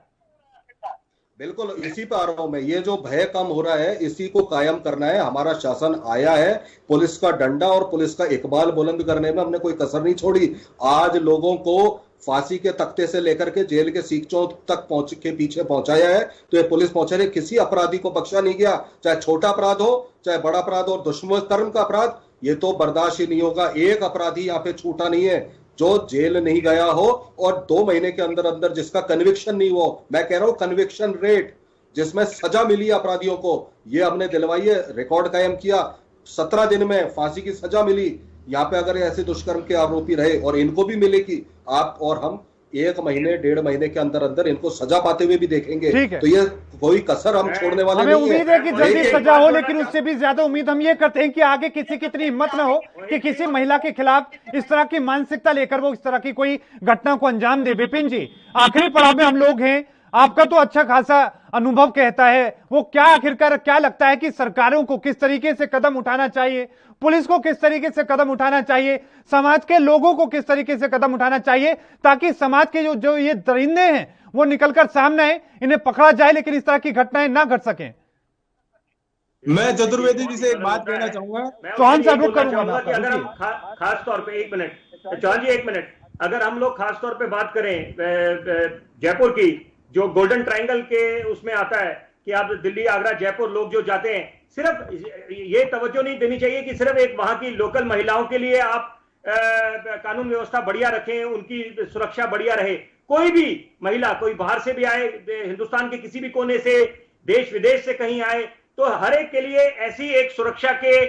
बिल्कुल इसी पर आ रहा हूं मैं, ये जो भय कम हो रहा है इसी को कायम करना है। हमारा शासन आया है, पुलिस का डंडा और पुलिस का इकबाल बुलंद करने में हमने कोई कसर नहीं छोड़ी। आज लोगों को फांसी के तख्ते से लेकर के जेल के सीखचों तक पीछे पहुंचाया है, तो ये पुलिस पहुंचा रही। किसी अपराधी को बख्शा नहीं गया, चाहे छोटा अपराध हो चाहे बड़ा अपराध हो, दुष्कर्म का अपराध ये तो बर्दाश्त ही नहीं होगा। एक अपराधी यहाँ पे छूटा नहीं है जो जेल नहीं गया हो और 2 महीने के अंदर अंदर जिसका कन्विक्शन नहीं हो, मैं कह रहा हूं कन्विक्शन रेट जिसमें सजा मिली अपराधियों को, ये हमने दिलवाई है, रिकॉर्ड कायम किया। 17 दिन में फांसी की सजा मिली। यहाँ पे अगर ऐसे दुष्कर्म के आरोपी रहे और इनको भी मिलेगी, आप और हम 1 महीने 1.5 महीने के अंदर अंदर इनको सजा पाते हुए भी देखेंगे। तो ये कोई कसर हम छोड़ने वाले हमें नहीं है। उम्मीद है कि जल्दी सजा हो, लेकिन उससे भी ज्यादा उम्मीद हम ये करते हैं कि आगे किसी की इतनी हिम्मत न हो कि किसी महिला के खिलाफ इस तरह की मानसिकता लेकर वो इस तरह की कोई घटना को अंजाम दे। विपिन जी, आखिरी पड़ाव में हम लोग हैं, आपका तो अच्छा खासा अनुभव कहता है, वो क्या आखिरकार क्या लगता है कि सरकारों को किस तरीके से कदम उठाना चाहिए, पुलिस को किस तरीके से कदम उठाना चाहिए, समाज के लोगों को किस तरीके से कदम उठाना चाहिए, ताकि समाज के जो ये दरिंदे हैं वो निकलकर सामने आए, इन्हें पकड़ा जाए, लेकिन इस तरह की घटनाएं ना घट सकें। मैं चतुर्वेदी जी से एक बात कहना चाहूंगा। चौहान साहब रुक करूंगा कि अगर हम खास तौर पे, एक मिनट चौहान जी, एक मिनट, अगर हम लोग खास तौर पे बात करें जयपुर की, जो गोल्डन ट्रायंगल के उसमें आता है कि आप दिल्ली, आगरा, जयपुर लोग जो जाते हैं, सिर्फ ये तवज्जो नहीं देनी चाहिए कि सिर्फ एक वहां की लोकल महिलाओं के लिए आप कानून व्यवस्था बढ़िया रखें, उनकी सुरक्षा बढ़िया रहे। कोई भी महिला, कोई बाहर से भी आए, हिंदुस्तान के किसी भी कोने से, देश विदेश से कहीं आए, तो हर एक के लिए ऐसी एक सुरक्षा के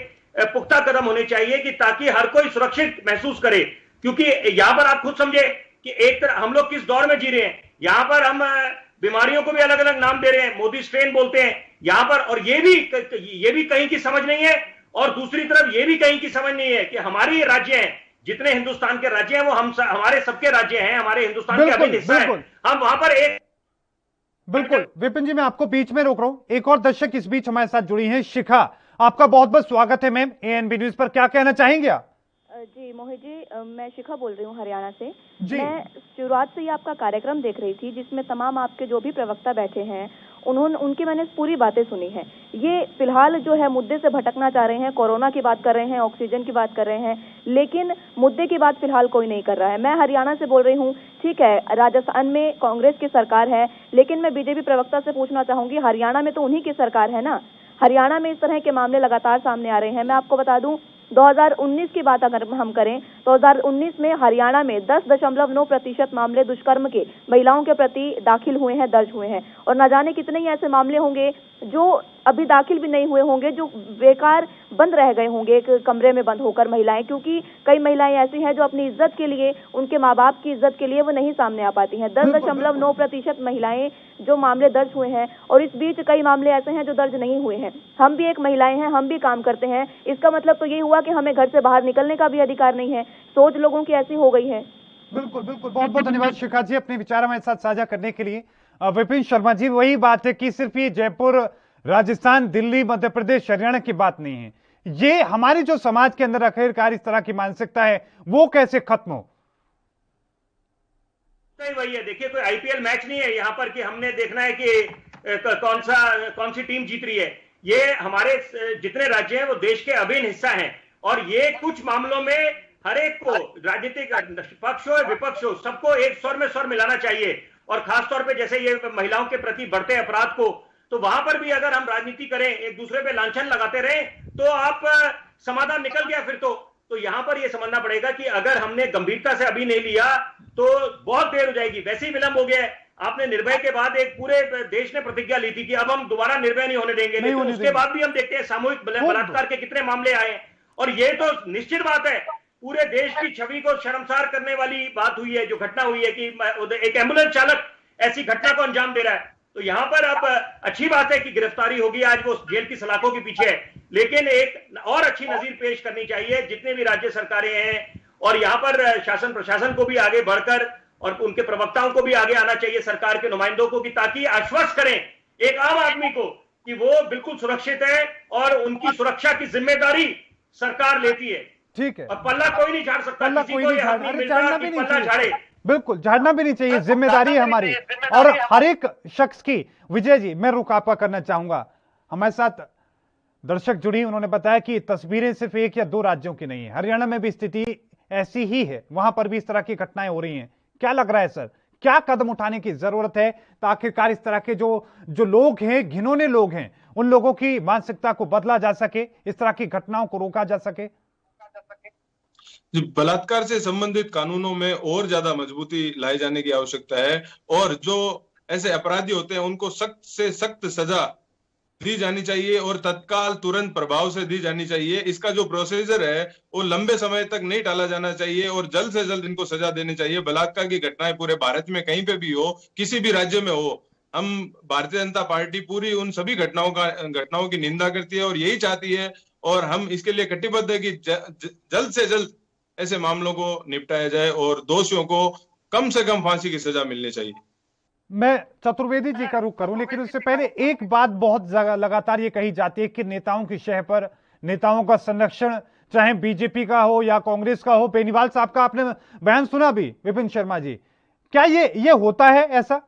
पुख्ता कदम होने चाहिए कि ताकि हर कोई सुरक्षित महसूस करे। क्योंकि यहां पर आप खुद समझे कि एक तरह हम लोग किस दौर में जी रहे हैं। यहां पर हम बीमारियों को भी अलग अलग नाम दे रहे हैं, मोदी स्ट्रेन बोलते हैं यहां पर, और ये भी कहीं की समझ नहीं है। और दूसरी तरफ ये भी कहीं की समझ नहीं है कि हमारी राज्य हैं, जितने हिंदुस्तान के राज्य हैं वो हमारे सबके राज्य हैं, हमारे हिंदुस्तान के अभिन्न हिस्सा है। हम वहां पर एक बिल्कुल विपिन जी, मैं आपको बीच में रोक रहा हूं। एक और दर्शक इस बीच हमारे साथ जुड़ी हैं, शिखा, आपका बहुत बहुत स्वागत है मैम एएनबी न्यूज पर। क्या कहना चाहेंगे आप? जी मोहित जी, मैं शिखा बोल रही हूँ हरियाणा से। मैं शुरुआत से ही आपका कार्यक्रम देख रही थी, जिसमें तमाम आपके जो भी प्रवक्ता बैठे हैं उनकी मैंने पूरी बातें सुनी है। ये फिलहाल जो है मुद्दे से भटकना चाह रहे हैं, कोरोना की बात कर रहे हैं, ऑक्सीजन की बात कर रहे हैं, लेकिन मुद्दे की बात फिलहाल कोई नहीं कर रहा है। मैं हरियाणा से बोल रही हूँ। ठीक है, राजस्थान में कांग्रेस की सरकार है, लेकिन मैं बीजेपी प्रवक्ता से पूछना चाहूंगी, हरियाणा में तो उन्हीं की सरकार है ना। हरियाणा में इस तरह के मामले लगातार सामने आ रहे हैं। मैं आपको बता दूं, 2019 की बात अगर हम करें तो 2019 में हरियाणा में 10.9% मामले दुष्कर्म के महिलाओं के प्रति दाखिल हुए हैं, दर्ज हुए हैं। और न जाने कितने ही ऐसे मामले होंगे जो अभी दाखिल भी नहीं हुए होंगे, जो बेकार बंद रह गए होंगे एक कमरे में बंद होकर महिलाएं, क्योंकि कई महिलाएं ऐसी हैं जो अपनी इज्जत के लिए, उनके माँ बाप की इज्जत के लिए वो नहीं सामने आ पाती हैं। 10.9% महिलाएं जो मामले दर्ज हुए हैं, और इस बीच कई मामले ऐसे हैं जो दर्ज नहीं हुए हैं। हम भी एक महिलाएं हैं, हम भी काम करते हैं। इसका मतलब तो ये हुआ कि हमें घर से बाहर निकलने का भी अधिकार नहीं है। सोच लोगों की ऐसी हो गई है। बिल्कुल बिल्कुल, बहुत बहुत धन्यवाद शिखा जी अपने विचार हमारे साथ साझा करने के लिए। विपिन शर्मा जी, वही बात है कि सिर्फ ये जयपुर, राजस्थान, दिल्ली, मध्य प्रदेश, हरियाणा की बात नहीं है, ये हमारी जो समाज के अंदर आखिरकार इस तरह की मानसिकता है वो कैसे खत्म हो। वही है, देखिए कोई आईपीएल मैच नहीं है यहाँ पर कि हमने देखना है कि कौन सी टीम जीत रही है। ये हमारे जितने राज्य हैं वो देश के अभिन्न हिस्सा हैं, और ये कुछ मामलों में हर एक को, राजनीतिक पक्ष हो विपक्ष हो, सबको एक स्वर में स्वर मिलाना चाहिए। और खासतौर पे जैसे ये महिलाओं के प्रति बढ़ते अपराध को, तो वहां पर भी अगर हम राजनीति करें, एक दूसरे पे लांछन लगाते रहे, तो आप समाधान निकल गया फिर तो यहाँ पर ये समझना पड़ेगा कि अगर हमने गंभीरता से अभी नहीं लिया तो बहुत देर हो जाएगी। वैसे ही विलंब हो गया है। आपने निर्भय के बाद एक पूरे देश ने प्रतिज्ञा ली थी कि अब हम दोबारा निर्भय नहीं होने देंगे, लेकिन उसके बाद भी हम देखते हैं सामूहिक बलात्कार के कितने मामले आए। और ये तो निश्चित बात है, पूरे देश की छवि को शर्मसार करने वाली बात हुई है, जो घटना हुई है कि एक एम्बुलेंस चालक ऐसी घटना को अंजाम दे रहा है। तो यहाँ पर अब अच्छी बात है कि गिरफ्तारी होगी, आज वो जेल की सलाखों के पीछे है, लेकिन एक और अच्छी नजीर पेश करनी चाहिए जितने भी राज्य सरकारें हैं, और यहाँ पर शासन प्रशासन को भी आगे बढ़कर और उनके प्रवक्ताओं को भी आगे आना चाहिए, सरकार के नुमाइंदों को, कि ताकि आश्वस्त करें एक आम आदमी को कि वो बिल्कुल सुरक्षित है और उनकी सुरक्षा की जिम्मेदारी सरकार लेती है। ठीक है, और पल्ला कोई नहीं झाड़ सकता, किसी को ये हक नहीं मिलता कि पल्ला झाड़े। बिल्कुल, झाड़ना भी नहीं चाहिए, जिम्मेदारी है हमारी और हर एक शख्स की। विजय जी, मैं रुख आपका करना चाहूंगा। हमारे साथ दर्शक जुड़ी, उन्होंने बताया कि तस्वीरें सिर्फ एक या दो राज्यों की नहीं है, हरियाणा में भी स्थिति ऐसी ही है, वहां पर भी इस तरह की घटनाएं हो रही हैं। क्या लग रहा है सर, क्या कदम उठाने की जरूरत है आखिरकार इस तरह के जो लोग हैं, घिनौने लोग हैं, उन लोगों की मानसिकता को बदला जा सके, इस तरह की घटनाओं को रोका जा सके? बलात्कार से संबंधित कानूनों में और ज्यादा मजबूती लाई जाने की आवश्यकता है, और जो ऐसे अपराधी होते हैं उनको सख्त से सख्त सजा दी जानी चाहिए और तत्काल तुरंत प्रभाव से दी जानी चाहिए। इसका जो प्रोसीजर है वो लंबे समय तक नहीं टाला जाना चाहिए और जल्द से जल्द इनको सजा देनी चाहिए। बलात्कार की घटनाएं पूरे भारत में कहीं पे भी हो, किसी भी राज्य में हो, हम भारतीय जनता पार्टी पूरी उन सभी घटनाओं की निंदा करती है और यही चाहती है, और हम इसके लिए कटिबद्ध है कि जल्द से जल्द ऐसे मामलों को निपटाया जाए और दोषियों को कम से कम फांसी की सजा मिलनी चाहिए। मैं चतुर्वेदी जी का रुख करूं, लेकिन उससे पहले एक बात बहुत लगातार ये कही जाती है कि नेताओं की शह पर नेताओं का संरक्षण, चाहे बीजेपी का हो या कांग्रेस का हो। बेनीवाल साहब का आपने बयान सुना भी, विपिन शर्मा जी, क्या ये होता है ऐसा?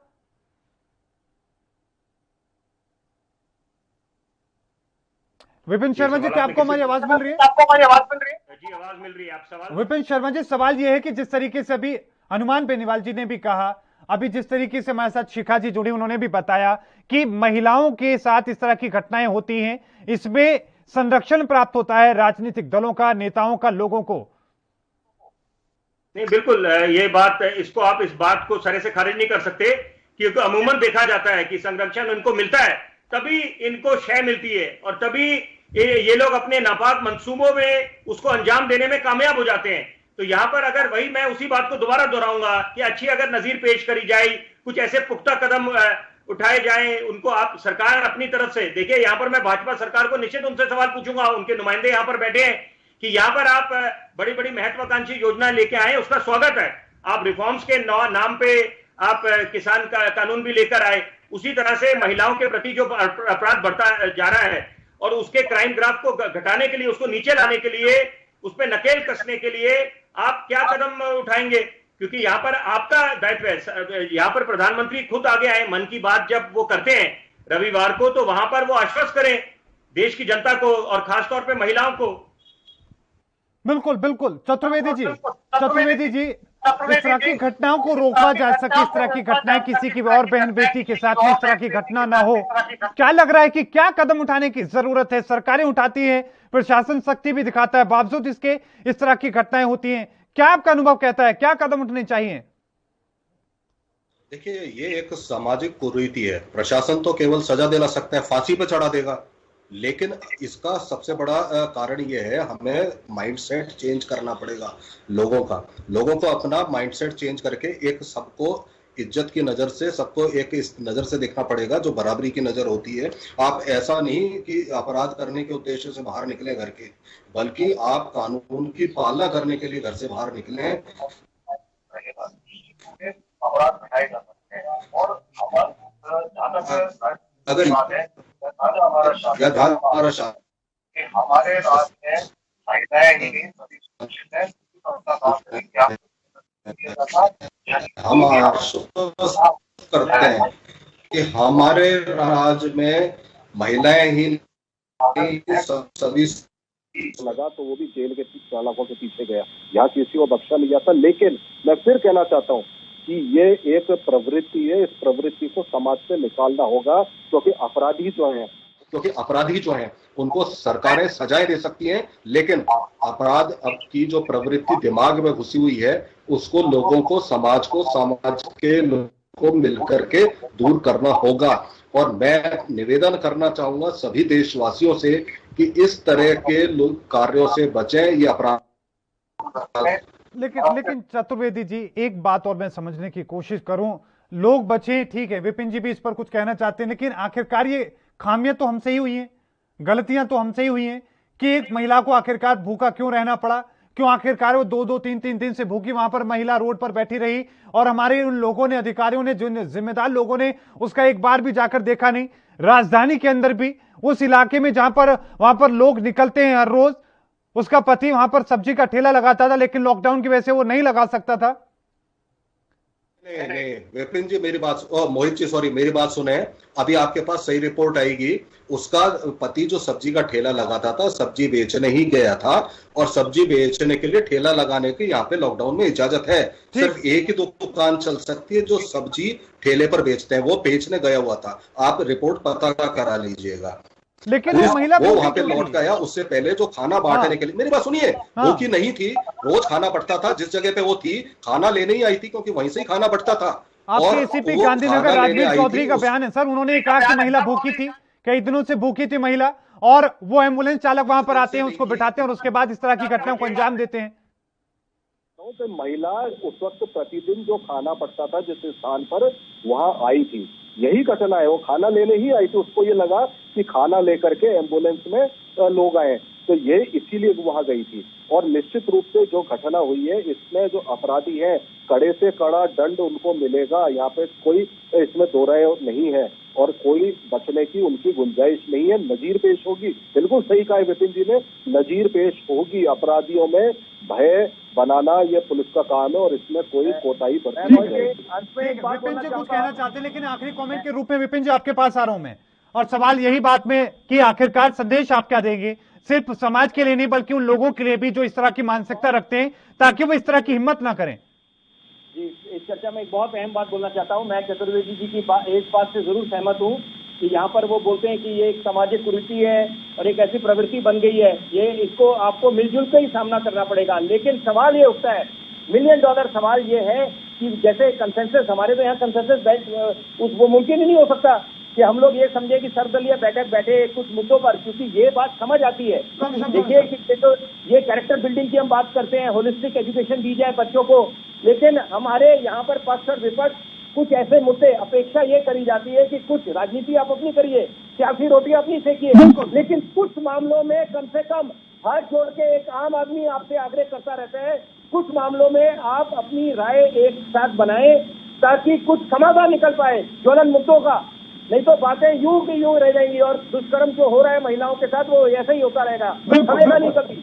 विपिन शर्मा जी, क्या आपको हमारी आवाज मिल रही है? जी, आवाज मिल रही है। आप सवाल। विपिन शर्मा जी, सवाल यह है कि जिस तरीके से अभी हनुमान बेनीवाल जी ने भी कहा, अभी जिस तरीके से हमारे साथ शिखा जी जुड़ी, उन्होंने भी बताया कि महिलाओं के साथ इस तरह की घटनाएं होती हैं, इसमें संरक्षण प्राप्त होता है राजनीतिक दलों का, नेताओं का, लोगों को। नहीं, बिल्कुल ये बात, इसको आप इस बात को सरे से खारिज नहीं कर सकते, क्योंकि अमूमन देखा जाता है कि संरक्षण उनको मिलता है तभी इनको शय मिलती है, और तभी ये लोग अपने नापाक मंसूबों में उसको अंजाम देने में कामयाब हो जाते हैं। तो यहां पर अगर वही मैं उसी बात को दोबारा दोहराऊंगा कि अच्छी अगर नजीर पेश करी जाए, कुछ ऐसे पुख्ता कदम उठाए जाएं, उनको आप सरकार अपनी तरफ से देखिए। यहां पर मैं भाजपा सरकार को निश्चित उनसे सवाल पूछूंगा, उनके नुमाइंदे यहां पर बैठे हैं, कि यहां पर आप बड़ी बड़ी महत्वाकांक्षी योजना लेके आए, उसका स्वागत है। आप रिफॉर्म्स के नाम पे आप किसान का कानून भी लेकर आए, उसी तरह से महिलाओं के प्रति जो अपराध बढ़ता जा रहा है और उसके क्राइम ग्राफ को घटाने के लिए, उसको नीचे लाने के लिए, उस पर नकेल कसने के लिए आप क्या कदम उठाएंगे? क्योंकि यहाँ पर आपका दायित्व है। यहाँ पर प्रधानमंत्री खुद आगे आए, मन की बात जब वो करते हैं रविवार को, तो वहां पर वो आश्वस्त करें देश की जनता को और खासतौर पे महिलाओं को। बिल्कुल बिल्कुल। चतुर्वेदी जी, इस तरह की घटनाओं को रोका जा सके, इस तरह की घटनाएं किसी की और बहन बेटी के साथ में इस तरह की घटना ना हो, क्या लग रहा है कि क्या कदम उठाने की जरूरत है? सरकारें उठाती है, प्रशासन सख्ती भी दिखाता है, बावजूद इसके इस तरह की घटनाएं होती हैं। क्या आपका अनुभव कहता है, क्या कदम उठने चाहिए? देखिए, ये एक सामाजिक कुरीति है। प्रशासन तो केवल सजा दिला सकता है, फांसी पे चढ़ा देगा, लेकिन इसका सबसे बड़ा कारण यह है, हमें माइंडसेट चेंज करना पड़ेगा लोगों को अपना माइंडसेट चेंज करके एक सबको इज्जत की नजर से, सबको एक इस नजर से देखना पड़ेगा जो बराबरी की नजर होती है। आप ऐसा नहीं कि अपराध करने के उद्देश्य से बाहर निकले घर के, बल्कि आप कानून की पालना करने के लिए घर से बाहर निकले। अपराध घटाए जा सकते हैं और अगर हमारे राज्य में महिलाएं ही सभी सुरक्षित है, हम आश्वस्त करते हैं कि हमारे राज्य में महिलाएं ही सभी लगा, तो वो भी जेल के चालकों के पीछे गया, यहाँ किसी को बख्शा नहीं जाता। लेकिन मैं फिर कहना चाहता हूँ कि ये एक प्रवृत्ति है, इस प्रवृत्ति को समाज से निकालना होगा, क्योंकि अपराधी जो हैं उनको सरकारें सजाएं दे सकती हैं, लेकिन अपराध अब की जो प्रवृत्ति दिमाग में घुसी हुई है उसको लोगों को, समाज के लोगों को मिलकर के दूर करना होगा। और मैं निवेदन करना चाहूंगा सभी देशवासियों से कि इस तरह के कार्यों से बचें, ये अपराध। लेकिन चतुर्वेदी जी, एक बात और मैं समझने की कोशिश करूं, लोग बचे, ठीक है, विपिन जी भी इस पर कुछ कहना चाहते हैं, लेकिन आखिरकार ये खामियां तो हमसे ही हुई हैं, गलतियां तो हमसे ही हुई हैं कि एक महिला को आखिरकार भूखा क्यों रहना पड़ा, क्यों आखिरकार वो 2-3 दिन से भूखी वहां पर महिला रोड पर बैठी रही, और हमारे उन लोगों ने, अधिकारियों ने, जो जिम्मेदार लोगों ने उसका एक बार भी जाकर देखा नहीं। राजधानी के अंदर भी, उस इलाके में जहां पर वहां पर लोग निकलते हैं हर रोज, उसका पति वहां पर सब्जी का ठेला लगाता था, लेकिन लॉकडाउन की वजह से वो नहीं लगा सकता था। नहीं विपिन जी, मेरी बात, मोहित जी सॉरी, मेरी बात सुने। अभी आपके पास सही रिपोर्ट आएगी। उसका पति जो सब्जी का ठेला लगाता था, सब्जी बेचने ही गया था, और सब्जी बेचने के लिए ठेला लगाने की यहाँ पे लॉकडाउन में इजाजत है। सिर्फ एक ही दुकान चल सकती है जो सब्जी ठेले पर बेचते हैं, वो बेचने गया हुआ था। आप रिपोर्ट पता करा लीजिएगा। लेकिन वो महिला वो वहां पे लौट गया, उससे पहले जो खाना बांटने के लिए, मेरी बात सुनिए, वो की नहीं थी, रोज खाना बढ़ता था, जिस जगह पे वो थी खाना लेने ही आई थी, क्योंकि वहीं से ही खाना बढ़ता था। आपके एसीपी गांधीनगर राजवीर चौधरी का बयान है सर, उन्होंने कहा कि महिला भूखी थी, कई दिनों से भूखी थी महिला, और वो एम्बुलेंस चालक वहां पर आते हैं, उसको बिठाते हैं और उसके बाद इस तरह की घटनाओं को अंजाम देते हैं। तो महिला उस वक्त प्रतिदिन जो खाना पड़ता था जिस स्थान पर, वहां आई थी, यही घटना है। वो खाना लेने ही आई थी, उसको ये लगा कि खाना लेकर के एम्बुलेंस में लोग आए, तो ये इसीलिए वहां गई थी। और निश्चित रूप से जो घटना हुई है इसमें जो अपराधी हैं कड़े से कड़ा दंड उनको मिलेगा, यहाँ पे कोई इसमें दो राय नहीं है और कोई बचने की उनकी गुंजाइश नहीं है। नजीर पेश होगी, बिल्कुल सही कहा विपिन जी ने, नजीर पेश होगी। अपराधियों में भय बनाना ये पुलिस का काम है और इसमें कोई कोताही बरती नहीं जाएगी। विपिन जी कुछ कहना चाहते हैं, लेकिन आखिरी कमेंट के रूप में विपिन जी आपके पास आ रहा हूं मैं, और सवाल यही बात में कि आखिरकार संदेश आप क्या देंगे, सिर्फ समाज के लिए नहीं बल्कि उन लोगों के लिए भी जो इस तरह की मानसिकता रखते हैं, ताकि वो इस तरह की हिम्मत ना करें। जी, इस चर्चा में एक बहुत अहम बात बोलना चाहता हूं। मैं चतुर्वेदी जी की एक बात से जरूर सहमत हूं कि यहाँ पर वो बोलते हैं कि ये एक सामाजिक कुरीति है और एक ऐसी प्रवृत्ति बन गई है, ये इसको आपको मिलजुल कर ही सामना करना पड़ेगा। लेकिन सवाल ये उठता है, $1 मिलियन सवाल ये है कि जैसे कंसेंसस, हमारे तो यहाँ कंसेंसस वो मुमकिन ही नहीं हो सकता कि हम लोग ये समझे कि सर्वदलीय बैठक बैठे कुछ मुद्दों पर, क्योंकि ये बात समझ आती है। देखिए कि तो ये कैरेक्टर बिल्डिंग की हम बात करते हैं, होलिस्टिक एजुकेशन दी जाए बच्चों को, लेकिन हमारे यहाँ पर पक्ष और विपक्ष कुछ ऐसे मुद्दे, अपेक्षा ये करी जाती है कि कुछ राजनीति आप अपनी करिए, सियासी रोटी अपनी सेकिए, लेकिन कुछ मामलों में कम से कम हाथ जोड़ के एक आम आदमी आपसे आग्रह करता रहता है, कुछ मामलों में आप अपनी राय एक साथ बनाएं ताकि कुछ समाधान निकल पाए ज्वलन मुद्दों का। नहीं तो बातें यूं की यूं रह जाएंगी और दुष्कर्म जो हो रहा है महिलाओं के साथ वो ऐसा ही होता रहेगा, थमेगा नहीं कभी।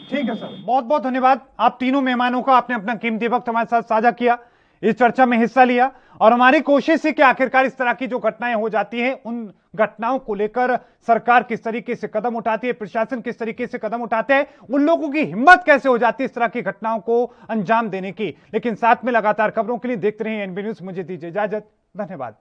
ठीक है सर, बहुत बहुत धन्यवाद आप तीनों मेहमानों का, आपने अपना कीमती वक्त हमारे साथ साझा किया, इस चर्चा में हिस्सा लिया, और हमारी कोशिश है कि आखिरकार इस तरह की जो घटनाएं हो जाती हैं उन घटनाओं को लेकर सरकार किस तरीके से कदम उठाती है, प्रशासन किस तरीके से कदम उठाते हैं, उन लोगों की हिम्मत कैसे हो जाती है इस तरह की घटनाओं को अंजाम देने की। लेकिन साथ में लगातार खबरों के लिए देखते रहिए एनबी न्यूज। मुझे दीजिए इजाजत, धन्यवाद।